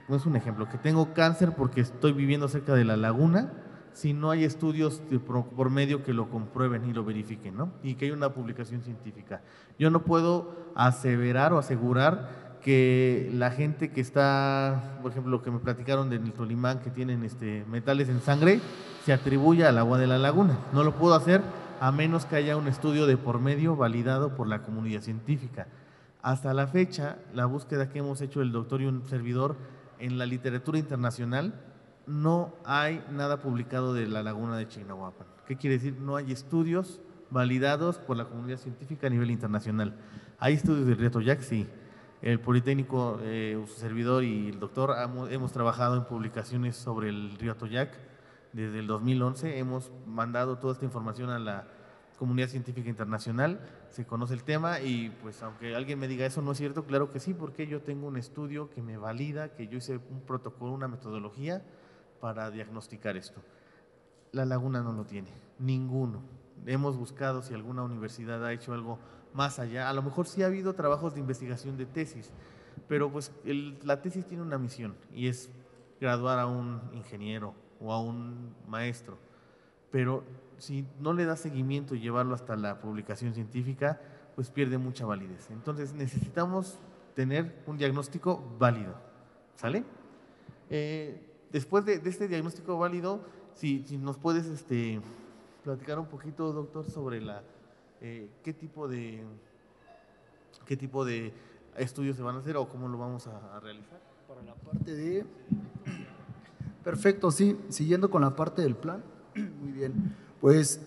no es un ejemplo, que tengo cáncer porque estoy viviendo cerca de la laguna, si no hay estudios por medio que lo comprueben y lo verifiquen, ¿no? Y que hay una publicación científica. Yo no puedo aseverar o asegurar que la gente que está, por ejemplo, lo que me platicaron del Tolimán, que tienen metales en sangre, se atribuya al agua de la laguna. No lo puedo hacer a menos que haya un estudio de por medio validado por la comunidad científica. Hasta la fecha, la búsqueda que hemos hecho el doctor y un servidor en la literatura internacional, no hay nada publicado de la laguna de Chignahuapan. ¿Qué quiere decir? No hay estudios validados por la comunidad científica a nivel internacional. ¿Hay estudios del río Atoyac? Sí. El Politécnico, su servidor y el doctor hemos trabajado en publicaciones sobre el río Atoyac desde el 2011. Hemos mandado toda esta información a la comunidad científica internacional, se conoce el tema y pues aunque alguien me diga eso no es cierto, claro que sí, porque yo tengo un estudio que me valida, que yo hice un protocolo, una metodología para diagnosticar esto. La laguna no lo tiene, ninguno. Hemos buscado si alguna universidad ha hecho algo más allá, a lo mejor sí ha habido trabajos de investigación de tesis, pero pues la tesis tiene una misión y es graduar a un ingeniero o a un maestro, pero si no le da seguimiento y llevarlo hasta la publicación científica, pues pierde mucha validez. Entonces necesitamos tener un diagnóstico válido, ¿sale? Después de este diagnóstico válido, si nos puedes platicar un poquito, doctor, sobre qué tipo de estudios se van a hacer o cómo lo vamos a realizar. Para la parte de… Perfecto, sí, siguiendo con la parte del plan, muy bien. Pues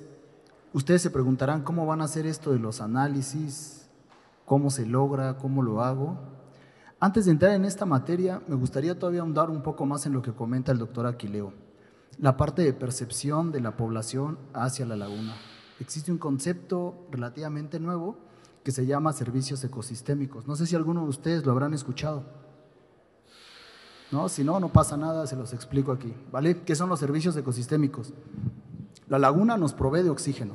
ustedes se preguntarán cómo van a hacer esto de los análisis, cómo se logra, cómo lo hago. Antes de entrar en esta materia, me gustaría todavía ahondar un poco más en lo que comenta el doctor Aquileo, la parte de percepción de la población hacia la laguna. Existe un concepto relativamente nuevo que se llama servicios ecosistémicos. No sé si alguno de ustedes lo habrán escuchado. ¿No? Si no, no pasa nada, se los explico aquí, ¿vale? ¿Qué son los servicios ecosistémicos? La laguna nos provee de oxígeno,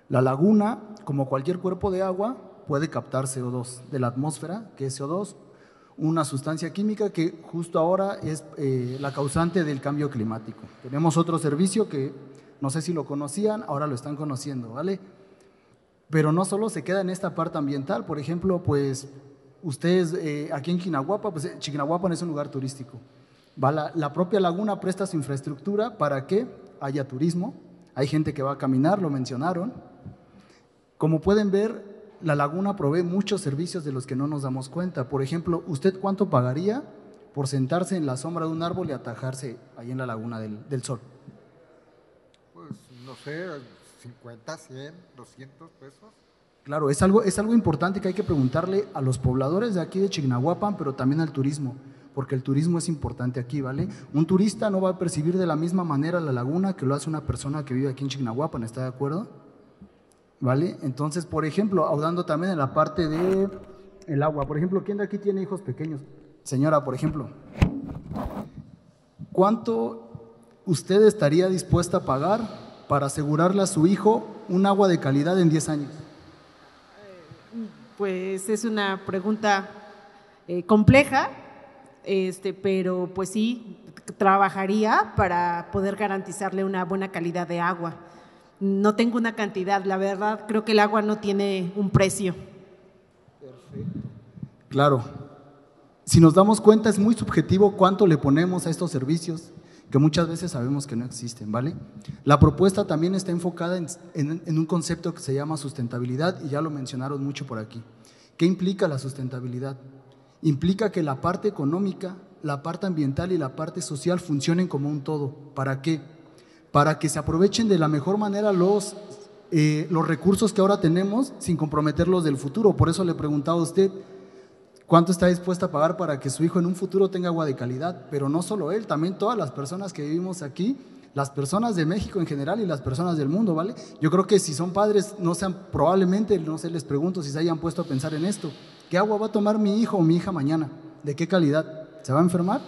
La laguna, como cualquier cuerpo de agua, puede captar CO2 de la atmósfera, que es CO2, una sustancia química que justo ahora es la causante del cambio climático. Tenemos otro servicio que no sé si lo conocían, ahora lo están conociendo, ¿vale? Pero no solo se queda en esta parte ambiental, por ejemplo, pues ustedes aquí en Chignahuapan, pues Chignahuapan es un lugar turístico. La propia laguna presta su infraestructura para que haya turismo, hay gente que va a caminar, lo mencionaron. Como pueden ver, la laguna provee muchos servicios de los que no nos damos cuenta. Por ejemplo, ¿usted cuánto pagaría por sentarse en la sombra de un árbol y atajarse ahí en la laguna del Sol? Pues no sé, 50, 100, 200 pesos. Claro, es algo importante que hay que preguntarle a los pobladores de aquí de Chignahuapan, pero también al turismo, porque el turismo es importante aquí, ¿vale? Un turista no va a percibir de la misma manera la laguna que lo hace una persona que vive aquí en Chignahuapan, ¿está de acuerdo? ¿Vale? Entonces, por ejemplo, ahondando también en la parte del agua, por ejemplo, ¿quién de aquí tiene hijos pequeños? Señora, por ejemplo, ¿cuánto usted estaría dispuesta a pagar para asegurarle a su hijo un agua de calidad en 10 años? Pues es una pregunta compleja, pero pues sí, trabajaría para poder garantizarle una buena calidad de agua. No tengo una cantidad, la verdad, creo que el agua no tiene un precio. Claro, si nos damos cuenta es muy subjetivo cuánto le ponemos a estos servicios que muchas veces sabemos que no existen, ¿vale? La propuesta también está enfocada en un concepto que se llama sustentabilidad y ya lo mencionaron mucho por aquí. ¿Qué implica la sustentabilidad? Implica que la parte económica, la parte ambiental y la parte social funcionen como un todo. ¿Para qué? Para que se aprovechen de la mejor manera los recursos que ahora tenemos sin comprometerlos del futuro. Por eso le preguntaba a usted, ¿cuánto está dispuesta a pagar para que su hijo en un futuro tenga agua de calidad? Pero no solo él, también todas las personas que vivimos aquí, las personas de México en general y las personas del mundo, ¿vale? Yo creo que si son padres, probablemente, no sé, les pregunto si se hayan puesto a pensar en esto. ¿Qué agua va a tomar mi hijo o mi hija mañana? ¿De qué calidad? ¿Se va a enfermar?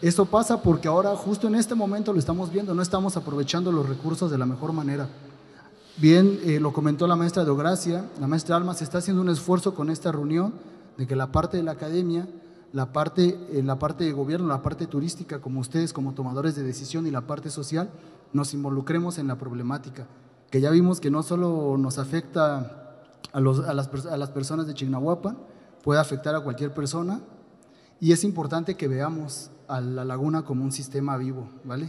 Eso pasa porque ahora, justo en este momento lo estamos viendo, no estamos aprovechando los recursos de la mejor manera. Bien, lo comentó la maestra Deogracia, la maestra Alma, se está haciendo un esfuerzo con esta reunión de que la parte de la academia, la parte de gobierno, la parte turística, como ustedes como tomadores de decisión y la parte social, nos involucremos en la problemática, que ya vimos que no solo nos afecta a las personas de Chignahuapan, puede afectar a cualquier persona, y es importante que veamos a la laguna como un sistema vivo, ¿vale?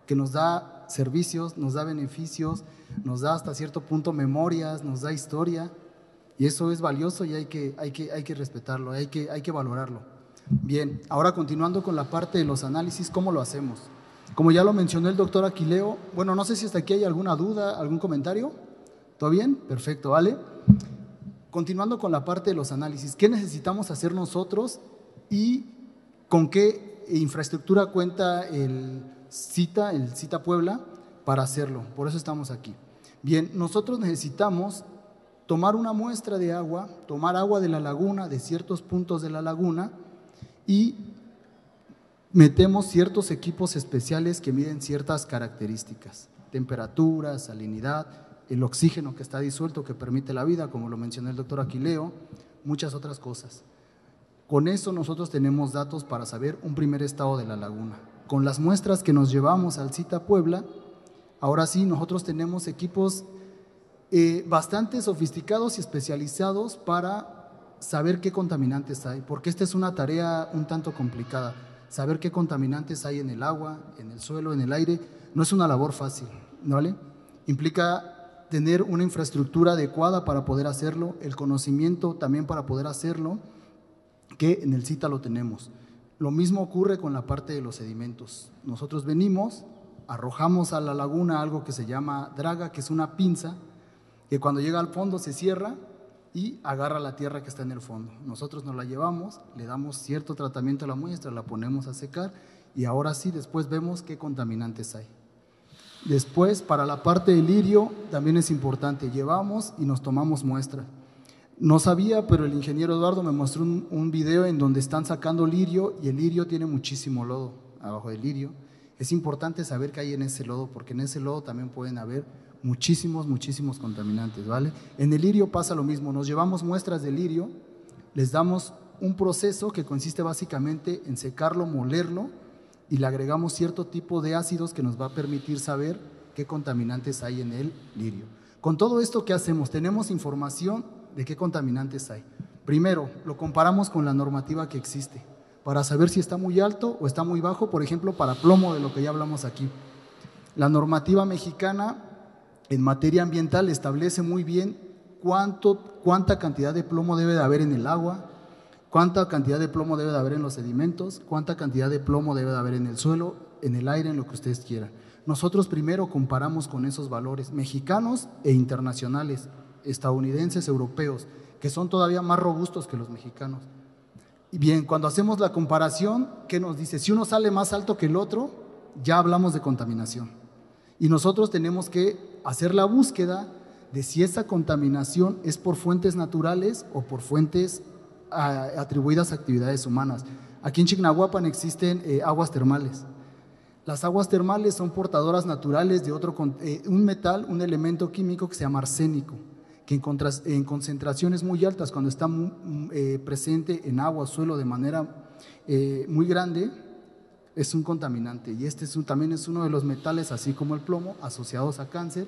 Que nos da servicios, nos da beneficios, nos da hasta cierto punto memorias, nos da historia, y eso es valioso y hay que respetarlo, hay que valorarlo. Bien, ahora continuando con la parte de los análisis, ¿cómo lo hacemos? Como ya lo mencionó el doctor Aquileo, bueno, no sé si hasta aquí hay alguna duda, algún comentario. ¿Todo bien? Perfecto, ¿vale? Continuando con la parte de los análisis, ¿qué necesitamos hacer nosotros y con qué infraestructura cuenta el CITA Puebla para hacerlo? Por eso estamos aquí. Bien, nosotros necesitamos tomar una muestra de agua, tomar agua de la laguna, de ciertos puntos de la laguna, y metemos ciertos equipos especiales que miden ciertas características, temperatura, salinidad, el oxígeno que está disuelto que permite la vida, como lo mencionó el doctor Aquileo, muchas otras cosas. Con eso nosotros tenemos datos para saber un primer estado de la laguna. Con las muestras que nos llevamos al CITA Puebla, ahora sí nosotros tenemos equipos bastante sofisticados y especializados para saber qué contaminantes hay, porque esta es una tarea un tanto complicada. Saber qué contaminantes hay en el agua, en el suelo, en el aire, no es una labor fácil, ¿vale? Implica tener una infraestructura adecuada para poder hacerlo, el conocimiento también para poder hacerlo, que en el CITA lo tenemos. Lo mismo ocurre con la parte de los sedimentos. Nosotros venimos, arrojamos a la laguna algo que se llama draga, que es una pinza, que cuando llega al fondo se cierra y agarra la tierra que está en el fondo. Nosotros nos la llevamos, le damos cierto tratamiento a la muestra, la ponemos a secar y ahora sí, después vemos qué contaminantes hay. Después, para la parte del lirio, también es importante, llevamos y nos tomamos muestra. No sabía, pero el ingeniero Eduardo me mostró un video en donde están sacando lirio y el lirio tiene muchísimo lodo abajo del lirio. Es importante saber qué hay en ese lodo, porque en ese lodo también pueden haber muchísimos contaminantes, ¿vale? En el lirio pasa lo mismo, nos llevamos muestras de lirio, les damos un proceso que consiste básicamente en secarlo, molerlo y le agregamos cierto tipo de ácidos que nos va a permitir saber qué contaminantes hay en el lirio. Con todo esto, ¿qué hacemos? Tenemos información de qué contaminantes hay. Primero, lo comparamos con la normativa que existe para saber si está muy alto o está muy bajo, por ejemplo, para plomo, de lo que ya hablamos aquí. La normativa mexicana en materia ambiental establece muy bien cuánta cantidad de plomo debe de haber en el agua, cuánta cantidad de plomo debe de haber en los sedimentos, cuánta cantidad de plomo debe de haber en el suelo, en el aire, en lo que ustedes quieran. Nosotros primero comparamos con esos valores mexicanos e internacionales, estadounidenses, europeos, que son todavía más robustos que los mexicanos. Y bien, cuando hacemos la comparación, ¿qué nos dice? Si uno sale más alto que el otro, ya hablamos de contaminación. Y nosotros tenemos que hacer la búsqueda de si esa contaminación es por fuentes naturales o por fuentes atribuidas a actividades humanas. Aquí en Chignahuapan existen aguas termales. Las aguas termales son portadoras naturales de un metal, un elemento químico que se llama arsénico, que en concentraciones muy altas, cuando está presente en agua o suelo de manera muy grande, es un contaminante. Y este también es uno de los metales, así como el plomo, asociados a cáncer,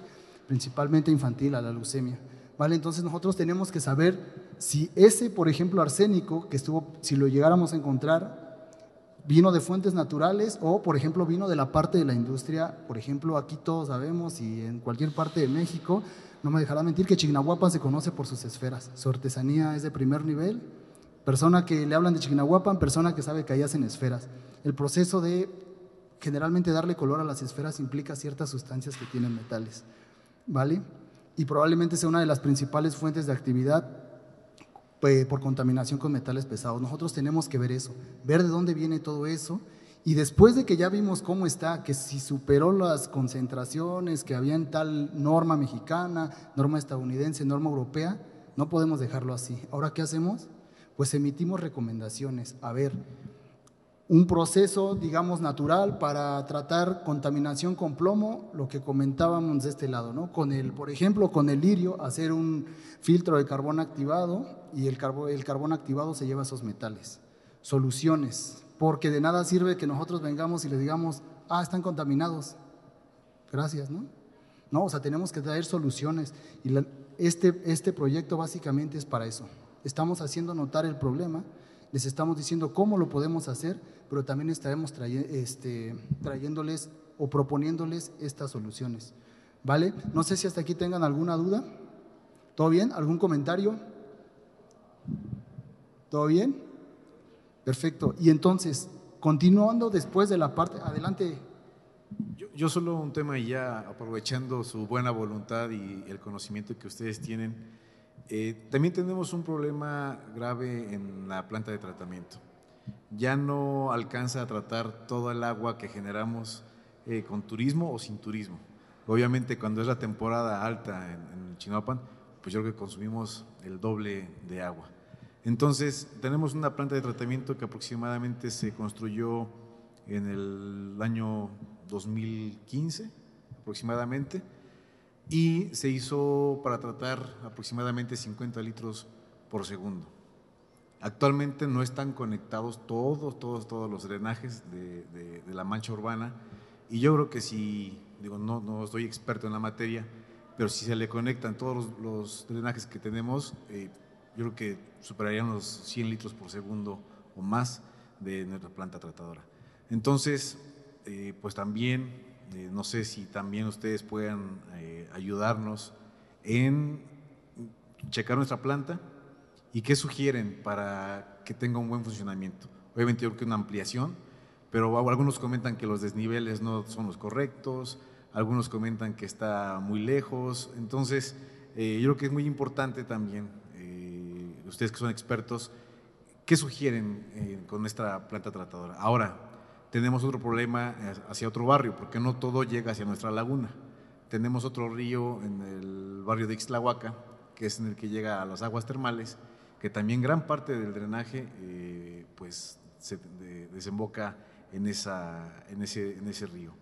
principalmente infantil, a la leucemia. ¿Vale? Entonces nosotros tenemos que saber si ese, por ejemplo, arsénico, que si lo llegáramos a encontrar, vino de fuentes naturales o, por ejemplo, vino de la parte de la industria. Por ejemplo, aquí todos sabemos y en cualquier parte de México, no me dejará mentir que Chignahuapan se conoce por sus esferas. Su artesanía es de primer nivel. Persona que le hablan de Chignahuapan, persona que sabe que ahí hacen esferas. El proceso de generalmente darle color a las esferas implica ciertas sustancias que tienen metales, ¿vale? Y probablemente sea una de las principales fuentes de actividad por contaminación con metales pesados. Nosotros tenemos que ver eso, ver de dónde viene todo eso, y después de que ya vimos cómo está, que si superó las concentraciones que había en tal norma mexicana, norma estadounidense, norma europea, no podemos dejarlo así. ¿Ahora qué hacemos? Pues emitimos recomendaciones. A ver, un proceso, digamos, natural para tratar contaminación con plomo, lo que comentábamos de este lado, ¿no? Por ejemplo, con el lirio, hacer un filtro de carbón activado y el carbón activado se lleva esos metales. Soluciones, porque de nada sirve que nosotros vengamos y les digamos, están contaminados, gracias, ¿no? No, o sea, tenemos que traer soluciones y este proyecto básicamente es para eso. Estamos haciendo notar el problema, les estamos diciendo cómo lo podemos hacer, pero también estaremos trayéndoles o proponiéndoles estas soluciones, ¿vale? No sé si hasta aquí tengan alguna duda. ¿Todo bien? ¿Algún comentario? ¿Todo bien? Perfecto. Y entonces, continuando después de la parte, adelante. Yo solo un tema, y ya aprovechando su buena voluntad y el conocimiento que ustedes tienen, también tenemos un problema grave en la planta de tratamiento. Ya no alcanza a tratar todo el agua que generamos con turismo o sin turismo. Obviamente cuando es la temporada alta en Chignahuapan, pues yo creo que consumimos el doble de agua. Entonces tenemos una planta de tratamiento que aproximadamente se construyó en el año 2015 aproximadamente, y se hizo para tratar aproximadamente 50 litros por segundo. Actualmente no están conectados todos los drenajes de la mancha urbana, y yo creo que si, no estoy experto en la materia, pero si se le conectan todos los drenajes que tenemos, yo creo que superarían los 100 litros por segundo o más de nuestra planta tratadora. Entonces, pues también, no sé si también ustedes puedan ayudarnos en checar nuestra planta y qué sugieren para que tenga un buen funcionamiento. Obviamente yo creo que una ampliación, pero algunos comentan que los desniveles no son los correctos, algunos comentan que está muy lejos. Entonces, yo creo que es muy importante también, ustedes que son expertos, ¿qué sugieren con nuestra planta tratadora? Ahora, tenemos otro problema hacia otro barrio, porque no todo llega hacia nuestra laguna. Tenemos otro río en el barrio de Ixtlahuaca, que es en el que llega a las aguas termales, que también gran parte del drenaje pues se desemboca en ese río.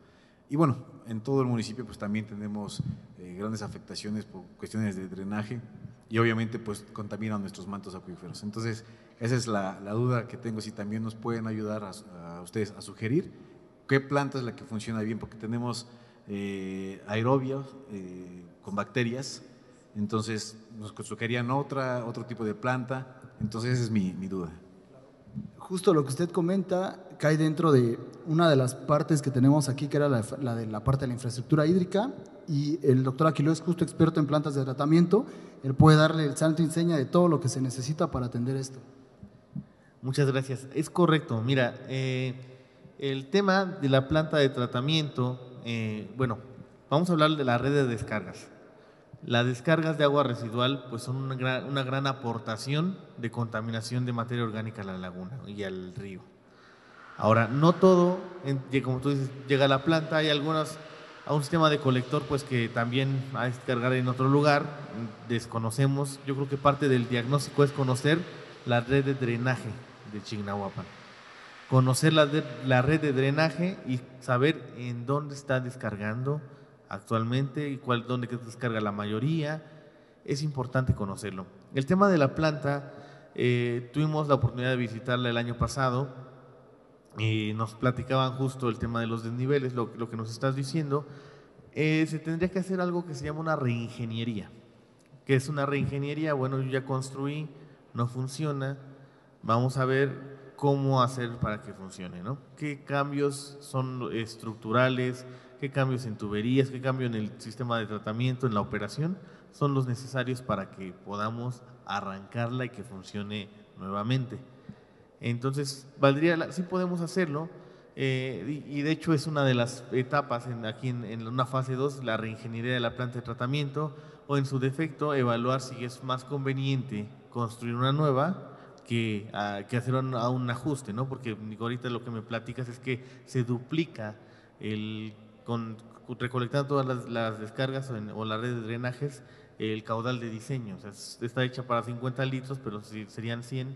Y bueno, en todo el municipio pues también tenemos grandes afectaciones por cuestiones de drenaje, y obviamente pues contaminan nuestros mantos acuíferos. Entonces, esa es la duda que tengo, si también nos pueden ayudar a ustedes a sugerir qué planta es la que funciona bien, porque tenemos aerobios con bacterias, entonces nos sugerían otro tipo de planta. Entonces esa es mi duda. Justo lo que usted comenta cae dentro de una de las partes que tenemos aquí, que era la de la parte de la infraestructura hídrica, y el doctor Aquiló es justo experto en plantas de tratamiento. Él puede darle el santo y seña de todo lo que se necesita para atender esto. Muchas gracias. Es correcto. Mira, el tema de la planta de tratamiento, bueno, vamos a hablar de la red de descargas. Las descargas de agua residual pues son una gran aportación de contaminación de materia orgánica a la laguna y al río. Ahora, no todo, como tú dices, llega a la planta, hay algunas a un sistema de colector pues que también a descargar en otro lugar, desconocemos. Yo creo que parte del diagnóstico es conocer la red de drenaje de Chignahuapan, conocer la red de drenaje y saber en dónde está descargando actualmente y dónde descarga la mayoría. Es importante conocerlo. El tema de la planta, tuvimos la oportunidad de visitarla el año pasado y nos platicaban justo el tema de los desniveles, lo que nos estás diciendo. se tendría que hacer algo que se llama una reingeniería. ¿Qué es una reingeniería? Bueno, yo ya construí, no funciona, vamos a ver cómo hacer para que funcione, ¿no? ¿Qué cambios son estructurales? ¿Qué cambios en tuberías? ¿Qué cambios en el sistema de tratamiento, en la operación? Son los necesarios para que podamos arrancarla y que funcione nuevamente. Entonces, sí podemos hacerlo, y de hecho es una de las etapas aquí en una fase 2, la reingeniería de la planta de tratamiento, o en su defecto, evaluar si es más conveniente construir una nueva que hacer un ajuste, ¿no? Porque ahorita lo que me platicas es que se duplica recolectando todas las descargas o la red de drenajes, el caudal de diseño. O sea, está hecha para 50 litros, pero si serían 100,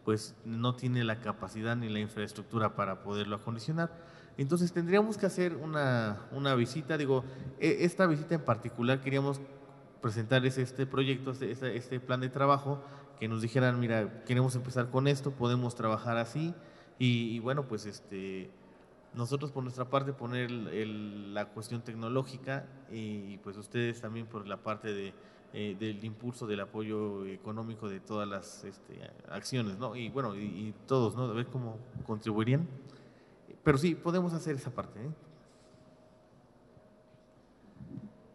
pues no tiene la capacidad ni la infraestructura para poderlo acondicionar. Entonces tendríamos que hacer una visita. Esta visita en particular queríamos presentarles este proyecto, este plan de trabajo, que nos dijeran, mira, queremos empezar con esto, podemos trabajar así, y bueno, pues nosotros por nuestra parte poner la cuestión tecnológica, y pues ustedes también por la parte del impulso del apoyo económico de todas las acciones, ¿no? Y bueno, y todos, ¿no? A ver cómo contribuirían. Pero sí, podemos hacer esa parte, ¿eh?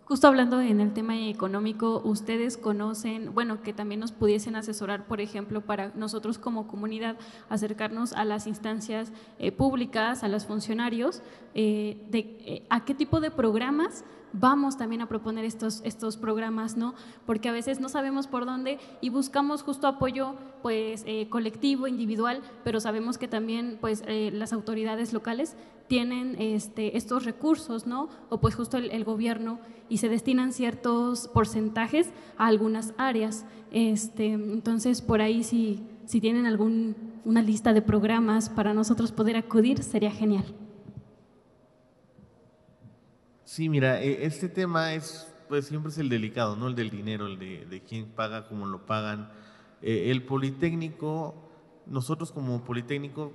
Justo hablando en el tema económico, ustedes conocen, bueno, que también nos pudiesen asesorar, por ejemplo, para nosotros como comunidad, acercarnos a las instancias públicas, a los funcionarios, a qué tipo de programas vamos también a proponer estos programas, ¿no? Porque a veces no sabemos por dónde y buscamos justo apoyo, pues, colectivo, individual, pero sabemos que también, pues, las autoridades locales tienen estos recursos, ¿no? O pues justo el gobierno, y se destinan ciertos porcentajes a algunas áreas. Entonces, por ahí si tienen una lista de programas para nosotros poder acudir, sería genial. Sí, mira, este tema pues siempre es el delicado, ¿no? El del dinero, el de quién paga, cómo lo pagan. El Politécnico, nosotros como Politécnico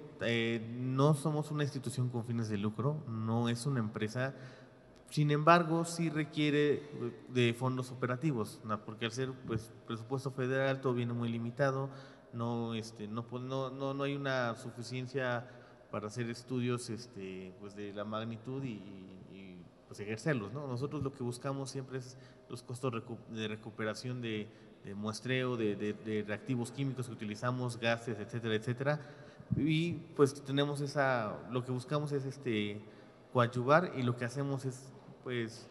no somos una institución con fines de lucro, no es una empresa. Sin embargo, sí requiere de fondos operativos, ¿no? Porque al ser, pues, presupuesto federal todo viene muy limitado, no hay una suficiencia para hacer estudios pues de la magnitud y pues ejercerlos, ¿no? Nosotros lo que buscamos siempre es los costos de recuperación de muestreo, de reactivos químicos que utilizamos, gases, etcétera, etcétera. Y pues tenemos lo que buscamos es coadyuvar, y lo que hacemos es, pues,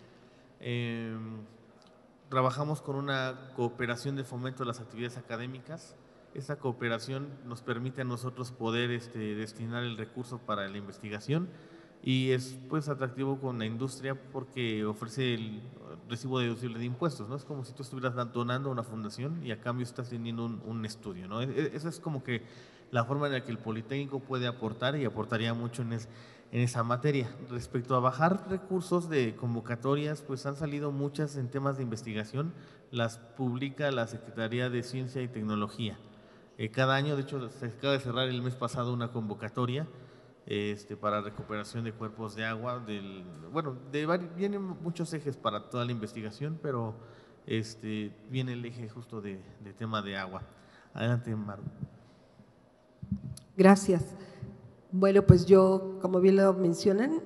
trabajamos con una cooperación de fomento de las actividades académicas. Esa cooperación nos permite a nosotros poder destinar el recurso para la investigación, y es, pues, atractivo con la industria porque ofrece el recibo deducible de impuestos, ¿no? Es como si tú estuvieras donando a una fundación y a cambio estás teniendo un estudio, ¿no? Esa es como que la forma en la que el Politécnico puede aportar, y aportaría mucho en esa materia. Respecto a bajar recursos de convocatorias, pues han salido muchas en temas de investigación, las publica la Secretaría de Ciencia y Tecnología. Cada año, de hecho, se acaba de cerrar el mes pasado una convocatoria para recuperación de cuerpos de agua. Vienen muchos ejes para toda la investigación, pero viene el eje justo de tema de agua. Adelante, Maru. Gracias. Bueno, pues yo, como bien lo mencionan,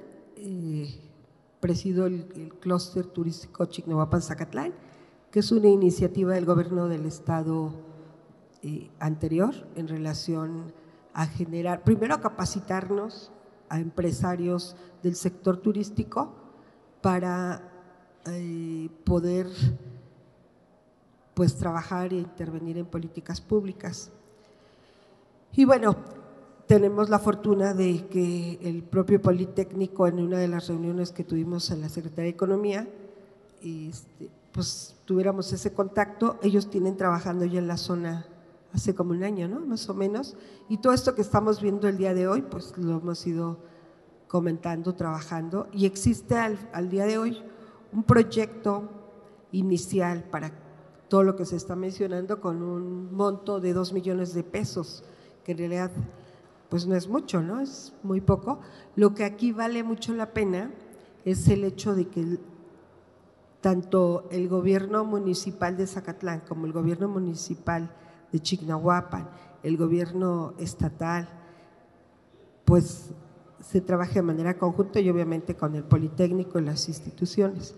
presido el clúster turístico Chignahuapan-Zacatlán, que es una iniciativa del gobierno del estado anterior en relación a generar, primero a capacitarnos a empresarios del sector turístico para poder, pues, trabajar e intervenir en políticas públicas. Y bueno, tenemos la fortuna de que el propio Politécnico, en una de las reuniones que tuvimos en la Secretaría de Economía, pues tuviéramos ese contacto. Ellos tienen trabajando ya en la zona hace como un año, ¿no? Más o menos. Y todo esto que estamos viendo el día de hoy, pues lo hemos ido comentando, trabajando. Y existe al día de hoy un proyecto inicial para todo lo que se está mencionando, con un monto de 2 millones de pesos, que en realidad pues no es mucho, ¿no? Es muy poco. Lo que aquí vale mucho la pena es el hecho de que tanto el gobierno municipal de Zacatlán como el gobierno municipal de Chignahuapan, el gobierno estatal, pues se trabaje de manera conjunta y obviamente con el Politécnico y las instituciones.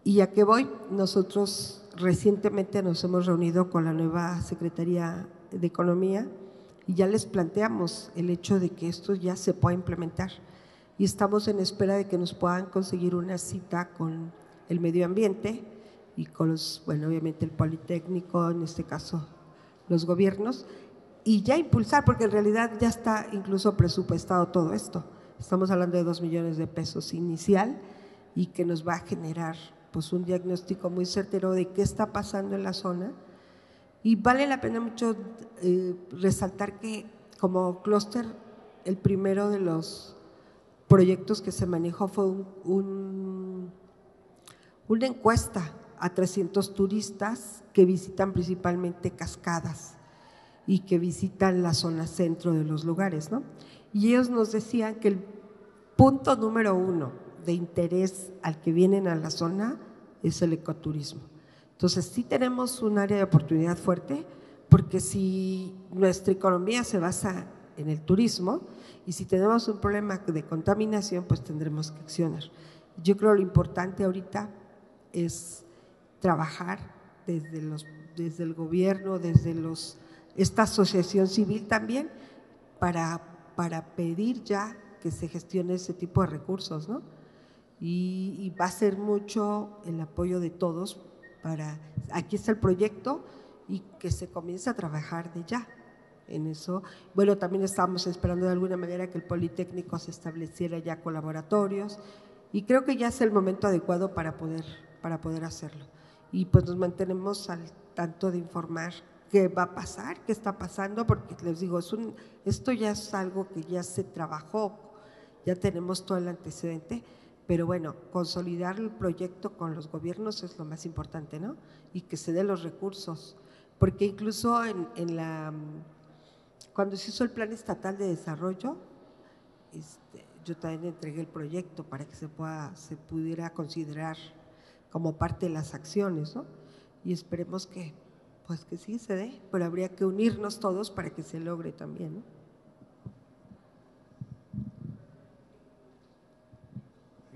¿Y a qué voy? Nosotros recientemente nos hemos reunido con la nueva Secretaría de Economía y ya les planteamos el hecho de que esto ya se pueda implementar y estamos en espera de que nos puedan conseguir una cita con el medio ambiente y con los, bueno, obviamente el Politécnico, en este caso los gobiernos, y ya impulsar, porque en realidad ya está incluso presupuestado todo esto. Estamos hablando de 2 millones de pesos inicial y que nos va a generar pues un diagnóstico muy certero de qué está pasando en la zona. Y vale la pena mucho resaltar que como clúster, el primero de los proyectos que se manejó fue una encuesta a 300 turistas que visitan principalmente cascadas y que visitan la zona centro de los lugares, ¿no? Y ellos nos decían que el punto número 1 de interés al que vienen a la zona es el ecoturismo. Entonces sí tenemos un área de oportunidad fuerte, porque si nuestra economía se basa en el turismo y si tenemos un problema de contaminación, pues tendremos que accionar. Yo creo que lo importante ahorita es trabajar desde el gobierno, desde esta asociación civil también, para pedir ya que se gestione ese tipo de recursos, ¿no? Y va a ser mucho el apoyo de todos para, aquí está el proyecto y que se comience a trabajar de ya en eso. Bueno, también estamos esperando de alguna manera que el Politécnico se estableciera ya con laboratorios y creo que ya es el momento adecuado para poder hacerlo. Y pues nos mantenemos al tanto de informar qué va a pasar, qué está pasando, porque les digo, esto ya es algo que ya se trabajó, ya tenemos todo el antecedente, pero bueno, consolidar el proyecto con los gobiernos es lo más importante, ¿no? Y que se den los recursos, porque incluso cuando se hizo el Plan Estatal de Desarrollo, yo también entregué el proyecto para que se pudiera considerar como parte de las acciones, ¿no? Y esperemos que sí se dé, pero habría que unirnos todos para que se logre también, ¿no?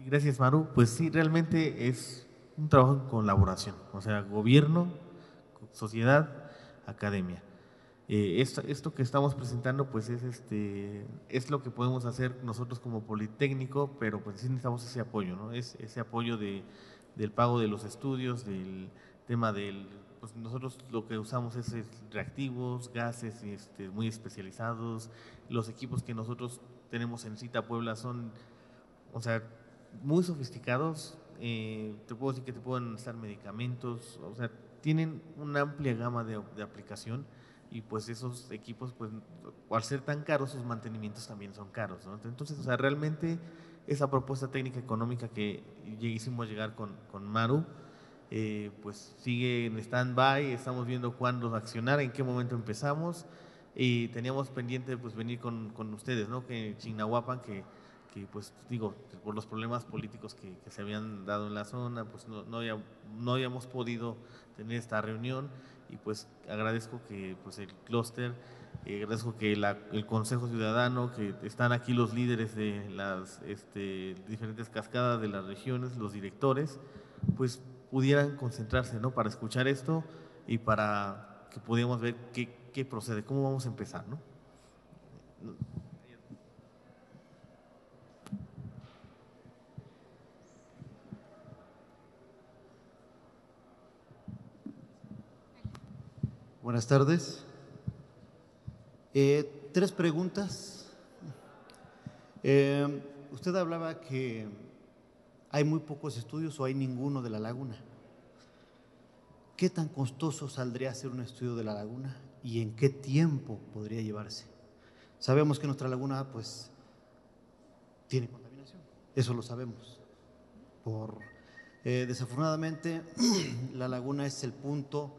Gracias, Maru. Pues sí, realmente es un trabajo en colaboración, o sea, gobierno, sociedad, academia. Esto que estamos presentando pues es lo que podemos hacer nosotros como Politécnico, pero pues sí necesitamos ese apoyo, ¿no? Ese apoyo del pago de los estudios, del tema pues nosotros lo que usamos es reactivos, gases muy especializados. Los equipos que nosotros tenemos en Cita Puebla son, o sea, muy sofisticados. Te puedo decir que te pueden estar medicamentos, o sea, tienen una amplia gama de aplicación. Y pues esos equipos, pues al ser tan caros, sus mantenimientos también son caros, ¿no? Entonces, o sea, realmente esa propuesta técnica económica que hicimos llegar con Maru, pues sigue en stand-by, estamos viendo cuándo accionar, en qué momento empezamos, y teníamos pendiente pues venir con ustedes, ¿no? Que Chignahuapan, que pues digo, por los problemas políticos que se habían dado en la zona, pues no habíamos podido tener esta reunión. Y pues agradezco que pues el clúster, agradezco que el Consejo Ciudadano, que están aquí los líderes de las diferentes cascadas de las regiones, los directores, pues pudieran concentrarse, ¿no? Para escuchar esto y para que pudiéramos ver qué procede, cómo vamos a empezar, ¿no? Buenas tardes. 3 preguntas. Usted hablaba que hay muy pocos estudios o hay ninguno de la laguna. ¿Qué tan costoso saldría hacer un estudio de la laguna y en qué tiempo podría llevarse? Sabemos que nuestra laguna pues tiene contaminación, eso lo sabemos. Desafortunadamente la laguna es el punto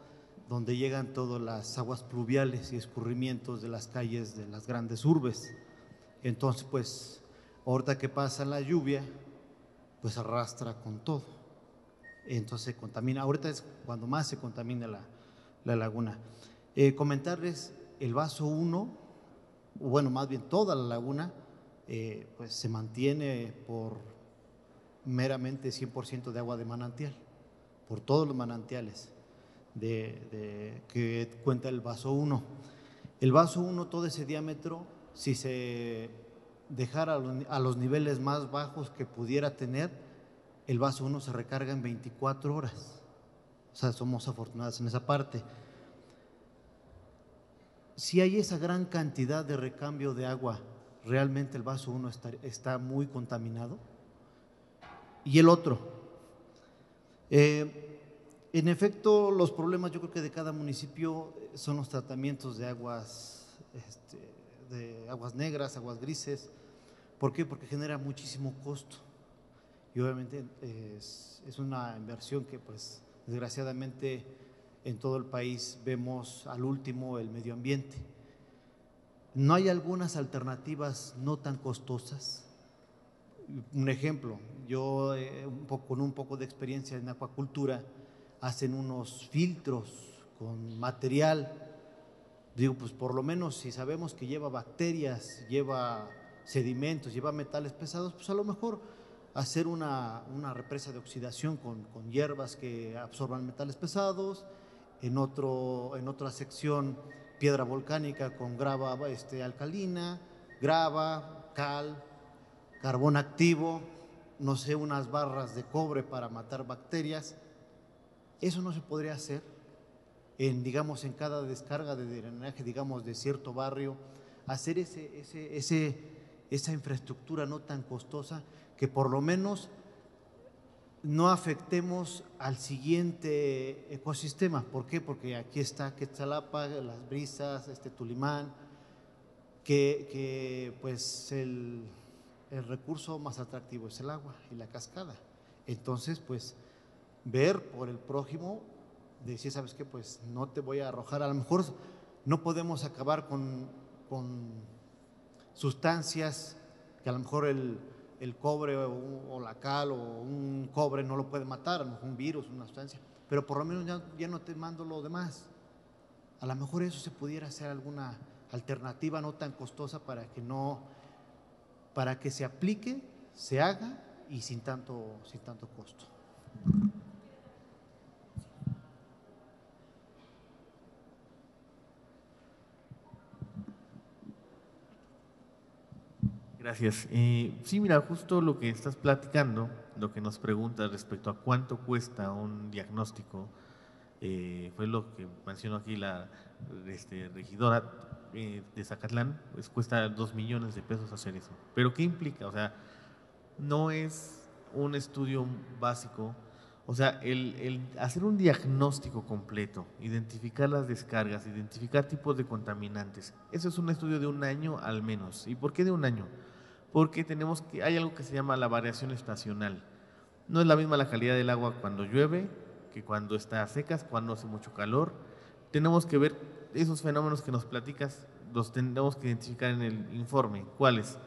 donde llegan todas las aguas pluviales y escurrimientos de las calles de las grandes urbes. Entonces, pues, ahorita que pasa la lluvia, pues arrastra con todo. entonces se contamina. Ahorita es cuando más se contamina la laguna. Comentarles el vaso 1, o bueno, más bien toda la laguna, pues se mantiene por meramente 100% de agua de manantial, por todos los manantiales que cuenta el vaso 1. El vaso 1, todo ese diámetro, si se dejara a los niveles más bajos que pudiera tener, el vaso 1 se recarga en 24 horas. O sea, somos afortunados en esa parte. Si hay esa gran cantidad de recambio de agua, realmente el vaso 1 está muy contaminado. Y el otro, en efecto, los problemas yo creo que de cada municipio son los tratamientos de aguas negras, aguas grises. ¿Por qué? Porque genera muchísimo costo. Y obviamente es una inversión que, pues, desgraciadamente en todo el país vemos al último el medio ambiente. ¿No hay algunas alternativas no tan costosas? Un ejemplo, yo con un poco de experiencia en acuacultura, hacen unos filtros con material. Digo, pues por lo menos si sabemos que lleva bacterias, lleva sedimentos, lleva metales pesados, pues a lo mejor hacer una represa de oxidación con hierbas que absorban metales pesados, en otra sección piedra volcánica con grava alcalina, grava, cal, carbón activo, no sé, unas barras de cobre para matar bacterias. Eso no se podría hacer digamos, en cada descarga de drenaje, digamos, de cierto barrio, hacer esa infraestructura no tan costosa, que por lo menos no afectemos al siguiente ecosistema. ¿Por qué? Porque aquí está Quetzalapa, Las Brisas, Tulimán, que pues el recurso más atractivo es el agua y la cascada. Entonces, pues, ver por el prójimo, decir, ¿sabes qué? Pues no te voy a arrojar. A lo mejor no podemos acabar con sustancias que a lo mejor el cobre o la cal o un cobre no lo puede matar, a lo mejor un virus, una sustancia, pero por lo menos ya no te mando lo demás. A lo mejor eso se pudiera hacer alguna alternativa no tan costosa para que se aplique, se haga y sin tanto costo. Gracias. Sí, mira, justo lo que estás platicando, lo que nos preguntas respecto a cuánto cuesta un diagnóstico, fue lo que mencionó aquí la regidora de Zacatlán, pues cuesta 2 millones de pesos hacer eso. ¿Pero qué implica? O sea, no es un estudio básico. O sea, el hacer un diagnóstico completo, identificar las descargas, identificar tipos de contaminantes, eso es un estudio de 1 año al menos. ¿Y por qué de 1 año? Porque hay algo que se llama la variación estacional. No es la misma la calidad del agua cuando llueve que cuando está seca, cuando hace mucho calor. Tenemos que ver esos fenómenos que nos platicas, los tenemos que identificar en el informe. ¿Cuáles?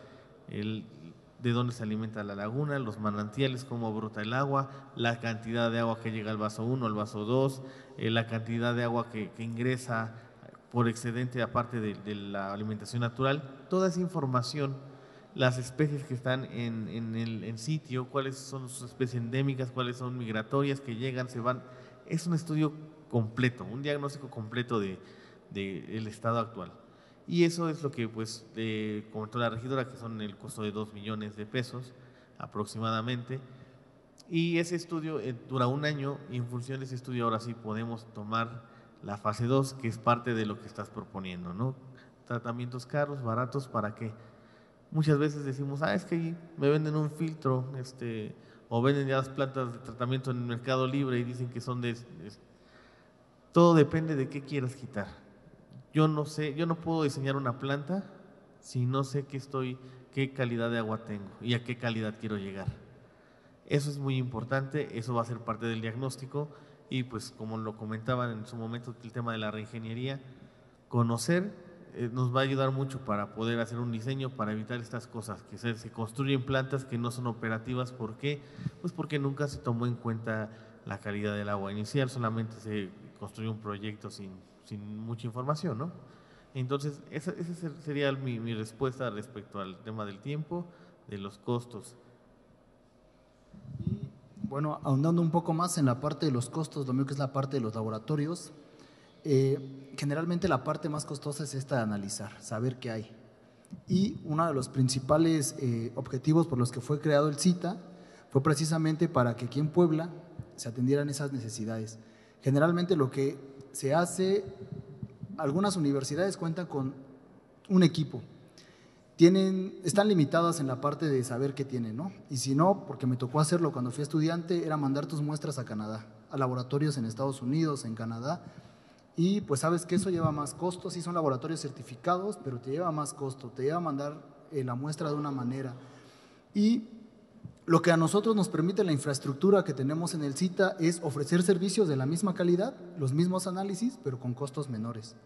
De dónde se alimenta la laguna, los manantiales, cómo brota el agua, la cantidad de agua que llega al vaso 1, al vaso 2, la cantidad de agua que ingresa por excedente aparte de la alimentación natural. Toda esa información, las especies que están en el sitio, cuáles son sus especies endémicas, cuáles son migratorias, que llegan, se van. Es un estudio completo, un diagnóstico completo del estado actual. Y eso es lo que pues comentó la regidora, que son el costo de 2 millones de pesos aproximadamente. Y ese estudio dura 1 año, y en función de ese estudio ahora sí podemos tomar la fase 2, que es parte de lo que estás proponiendo, ¿no? Tratamientos caros, baratos, ¿para qué? Muchas veces decimos, es que ahí me venden un filtro, o venden ya las plantas de tratamiento en el Mercado Libre y dicen que son todo depende de qué quieras quitar. Yo no sé, yo no puedo diseñar una planta si no sé qué calidad de agua tengo y a qué calidad quiero llegar. Eso es muy importante, eso va a ser parte del diagnóstico, y pues como lo comentaban en su momento, el tema de la reingeniería, conocer nos va a ayudar mucho para poder hacer un diseño para evitar estas cosas, que se construyen plantas que no son operativas. ¿Por qué? Pues porque nunca se tomó en cuenta la calidad del agua inicial, solamente se construyó un proyecto sin mucha información, ¿no? Entonces, esa sería mi respuesta respecto al tema del tiempo, de los costos. Y bueno, ahondando un poco más en la parte de los costos, lo mío que es la parte de los laboratorios, generalmente la parte más costosa es esta de analizar, saber qué hay. Y uno de los principales objetivos por los que fue creado el CITA fue precisamente para que aquí en Puebla se atendieran esas necesidades. Generalmente lo que se hace, algunas universidades cuentan con un equipo, están limitadas en la parte de saber qué tienen, ¿no? Y si no, porque me tocó hacerlo cuando fui estudiante, era mandar tus muestras a Canadá, a laboratorios en Estados Unidos, en Canadá, y pues sabes que eso lleva más costo, sí son laboratorios certificados, pero te lleva más costo, te lleva a mandar la muestra de una manera. Y lo que a nosotros nos permite la infraestructura que tenemos en el CITA es ofrecer servicios de la misma calidad, los mismos análisis, pero con costos menores.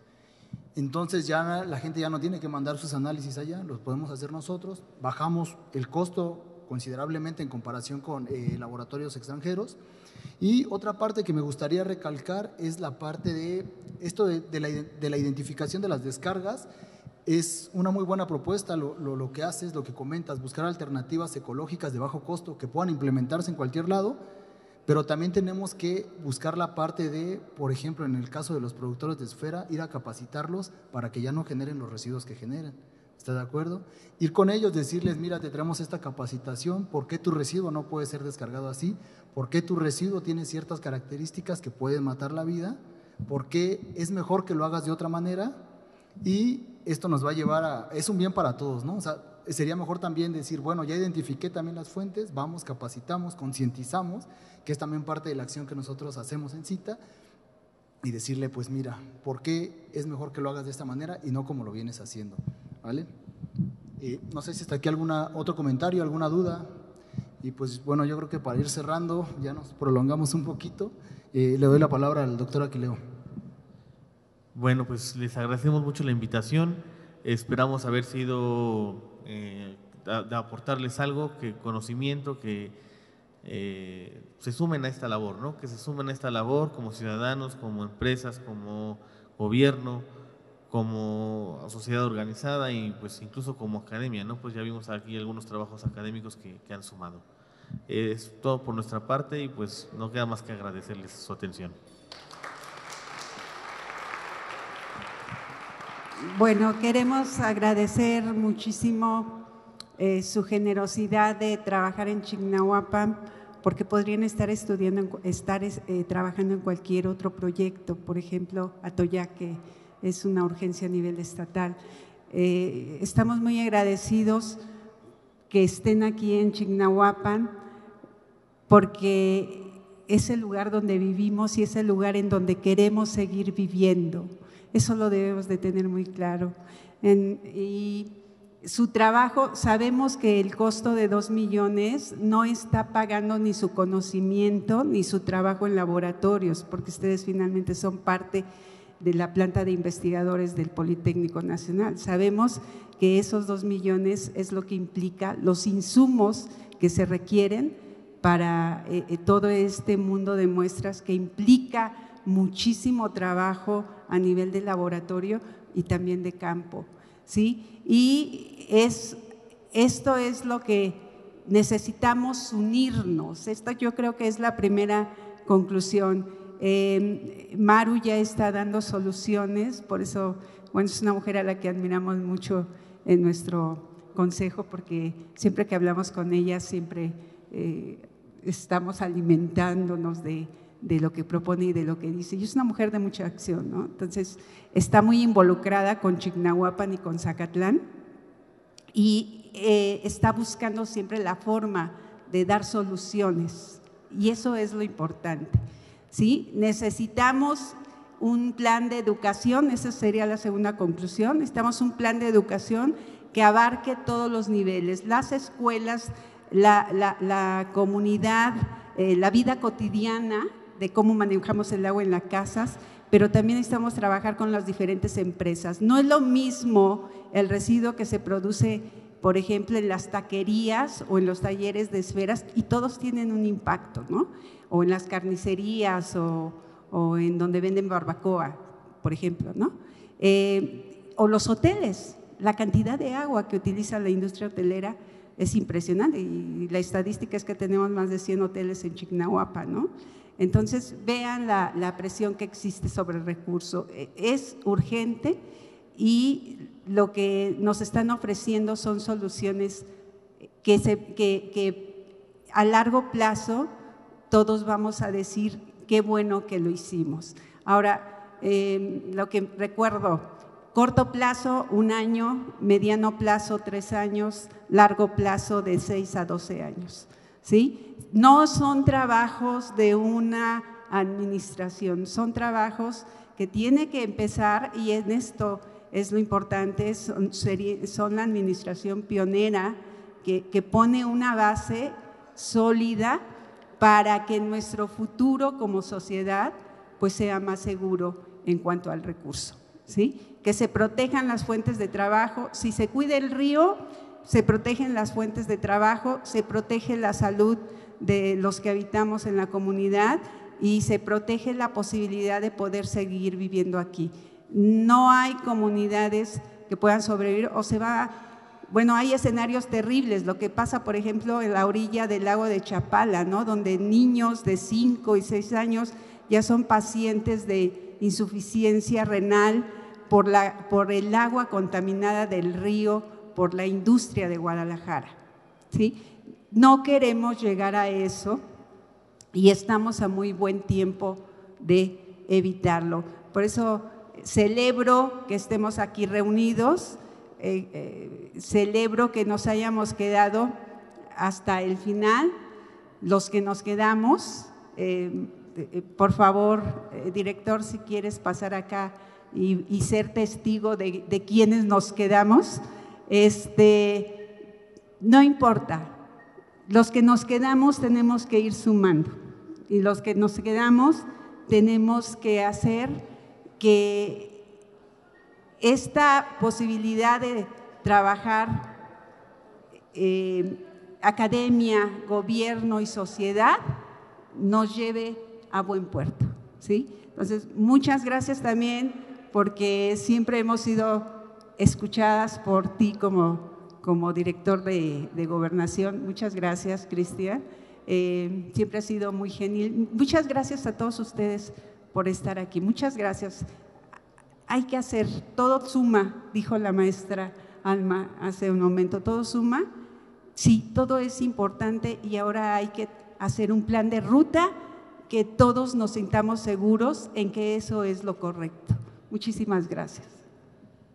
Entonces ya la gente ya no tiene que mandar sus análisis allá, los podemos hacer nosotros, bajamos el costo considerablemente en comparación con laboratorios extranjeros. Y otra parte que me gustaría recalcar es la parte de esto de la identificación de las descargas. Es una muy buena propuesta lo que haces, lo que comentas, buscar alternativas ecológicas de bajo costo que puedan implementarse en cualquier lado, pero también tenemos que buscar la parte de, por ejemplo, en el caso de los productores de esfera, ir a capacitarlos para que ya no generen los residuos que generan. ¿Está de acuerdo? Ir con ellos, decirles, mira, te traemos esta capacitación, ¿por qué tu residuo no puede ser descargado así? ¿Por qué tu residuo tiene ciertas características que pueden matar la vida? ¿Por qué es mejor que lo hagas de otra manera? Y esto nos va a llevar es un bien para todos, ¿no? O sea, sería mejor también decir, bueno, ya identifiqué también las fuentes, vamos, capacitamos, concientizamos, que es también parte de la acción que nosotros hacemos en CITA, y decirle, pues mira, ¿por qué es mejor que lo hagas de esta manera y no como lo vienes haciendo? ¿Vale? No sé si está aquí otro comentario, alguna duda. Y pues bueno, yo creo que para ir cerrando, ya nos prolongamos un poquito. Le doy la palabra al doctor Aquileo. Bueno, pues les agradecemos mucho la invitación. Esperamos haber sido, de aportarles algo, conocimiento, que se sumen a esta labor, ¿no? Que se sumen a esta labor como ciudadanos, como empresas, como gobierno, como sociedad organizada y pues incluso como academia, ¿no? Pues ya vimos aquí algunos trabajos académicos que han sumado. Es todo por nuestra parte y pues no queda más que agradecerles su atención. Bueno, queremos agradecer muchísimo su generosidad de trabajar en Chignahuapan, porque podrían estar trabajando en cualquier otro proyecto, por ejemplo, Atoyac, es una urgencia a nivel estatal. Estamos muy agradecidos que estén aquí en Chignahuapan, porque es el lugar donde vivimos y es el lugar en donde queremos seguir viviendo. Eso lo debemos de tener muy claro. Y su trabajo, sabemos que el costo de 2 millones no está pagando ni su conocimiento ni su trabajo en laboratorios, porque ustedes finalmente son parte de la planta de investigadores del Politécnico Nacional. Sabemos que esos 2 millones es lo que implica los insumos que se requieren para todo este mundo de muestras, que implica muchísimo trabajo a nivel de laboratorio y también de campo, ¿sí? Y esto es lo que necesitamos, unirnos. Esta yo creo que es la primera conclusión. Maru ya está dando soluciones, por eso, bueno, es una mujer a la que admiramos mucho en nuestro consejo, porque siempre que hablamos con ella, siempre estamos alimentándonos de lo que propone y de lo que dice. Y es una mujer de mucha acción, ¿no? Entonces, está muy involucrada con Chignahuapan y con Zacatlán y está buscando siempre la forma de dar soluciones, y eso es lo importante, ¿sí? Necesitamos un plan de educación, esa sería la segunda conclusión. Necesitamos un plan de educación que abarque todos los niveles, las escuelas, la comunidad, la vida cotidiana, de cómo manejamos el agua en las casas, pero también necesitamos trabajar con las diferentes empresas. No es lo mismo el residuo que se produce por ejemplo, en las taquerías o en los talleres de esferas, y todos tienen un impacto, ¿no? O en las carnicerías o en donde venden barbacoa, por ejemplo, ¿no? O los hoteles, la cantidad de agua que utiliza la industria hotelera es impresionante, y la estadística es que tenemos más de 100 hoteles en Chignahuapan, ¿no? Entonces, vean la presión que existe sobre el recurso. Es urgente y lo que nos están ofreciendo son soluciones que a largo plazo todos vamos a decir qué bueno que lo hicimos. Ahora, lo que recuerdo, corto plazo, 1 año, mediano plazo, 3 años, largo plazo, de 6 a 12 años, ¿sí? No son trabajos de una administración, son trabajos que tiene que empezar, y en esto es lo importante, son la administración pionera que pone una base sólida para que nuestro futuro como sociedad pues sea más seguro en cuanto al recurso, ¿sí? Que se protejan las fuentes de trabajo. Si se cuida el río, se protegen las fuentes de trabajo, se protege la salud de los que habitamos en la comunidad y se protege la posibilidad de poder seguir viviendo aquí. No hay comunidades que puedan sobrevivir o se va… Bueno, hay escenarios terribles, lo que pasa, por ejemplo, en la orilla del lago de Chapala, ¿no? Donde niños de 5 y 6 años ya son pacientes de insuficiencia renal por el agua contaminada del río, por la industria de Guadalajara, ¿sí? No queremos llegar a eso y estamos a muy buen tiempo de evitarlo. Por eso celebro que estemos aquí reunidos, celebro que nos hayamos quedado hasta el final, los que nos quedamos. Por favor, director, si quieres pasar acá y ser testigo de quienes nos quedamos, no importa, los que nos quedamos tenemos que ir sumando, y los que nos quedamos tenemos que hacer que esta posibilidad de trabajar academia, gobierno y sociedad nos lleve a buen puerto, ¿sí? Entonces, muchas gracias también, porque siempre hemos sido escuchadas por ti como director de Gobernación. Muchas gracias, Cristian. Siempre ha sido muy gentil. Muchas gracias a todos ustedes por estar aquí. Muchas gracias. Hay que hacer, todo suma, dijo la maestra Alma hace un momento, todo suma. Sí, todo es importante y ahora hay que hacer un plan de ruta que todos nos sintamos seguros en que eso es lo correcto. Muchísimas gracias.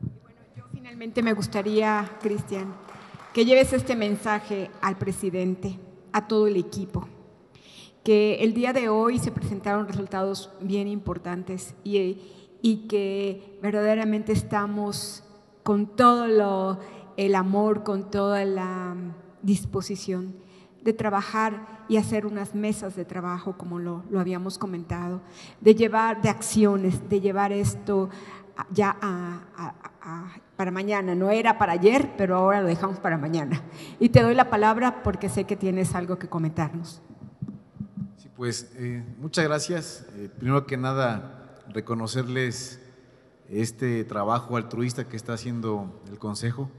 Bueno, yo finalmente me gustaría, Cristian, que lleves este mensaje al presidente, a todo el equipo, que el día de hoy se presentaron resultados bien importantes y que verdaderamente estamos con todo el amor, con toda la disposición de trabajar y hacer unas mesas de trabajo, como lo habíamos comentado, de acciones, de llevar esto ya para mañana. No era para ayer, pero ahora lo dejamos para mañana. Y te doy la palabra porque sé que tienes algo que comentarnos. Sí, pues muchas gracias. Primero que nada, reconocerles este trabajo altruista que está haciendo el Consejo.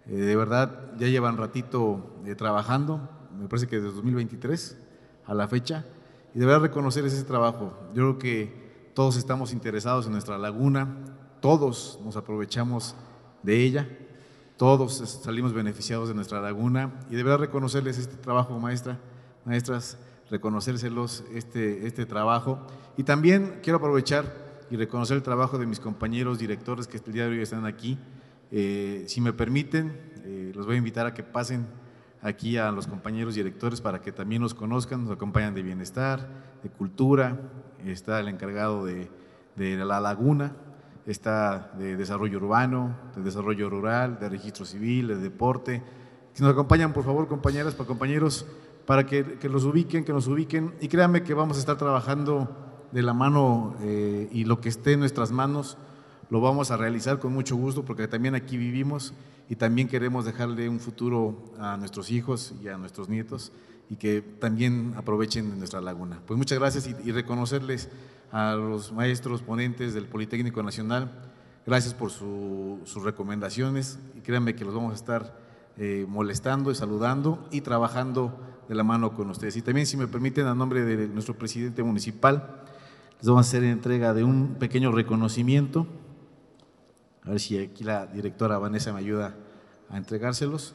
De verdad, ya llevan ratito trabajando, me parece que desde 2023 a la fecha, y de verdad reconocerles ese trabajo. Yo creo que todos estamos interesados en nuestra laguna, todos nos aprovechamos de ella, todos salimos beneficiados de nuestra laguna, y de verdad reconocerles este trabajo, maestras, reconocérselos este trabajo. Y también quiero aprovechar y reconocer el trabajo de mis compañeros directores que el día de hoy están aquí. Si me permiten, los voy a invitar a que pasen aquí a los compañeros directores para que también nos conozcan. Nos acompañan de Bienestar, de Cultura, está el encargado de la Laguna, está de Desarrollo Urbano, de Desarrollo Rural, de Registro Civil, de Deporte. Si nos acompañan, por favor, compañeras, compañeros, para que nos ubiquen, y créanme que vamos a estar trabajando de la mano, y lo que esté en nuestras manos lo vamos a realizar con mucho gusto, porque también aquí vivimos y también queremos dejarle un futuro a nuestros hijos y a nuestros nietos y que también aprovechen nuestra laguna. Pues muchas gracias y reconocerles a los maestros ponentes del Politécnico Nacional, gracias por sus recomendaciones y créanme que los vamos a estar molestando y saludando y trabajando de la mano con ustedes. Y también, si me permiten, a nombre de nuestro presidente municipal, les vamos a hacer entrega de un pequeño reconocimiento. A ver si aquí la directora Vanessa me ayuda a entregárselos.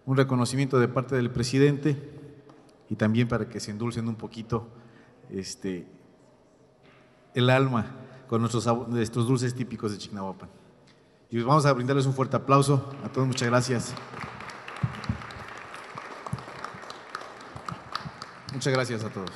Un reconocimiento de parte del presidente y también para que se endulcen un poquito el alma con nuestros dulces típicos de Chignahuapan. Y vamos a brindarles un fuerte aplauso a todos. Muchas gracias. Muchas gracias a todos.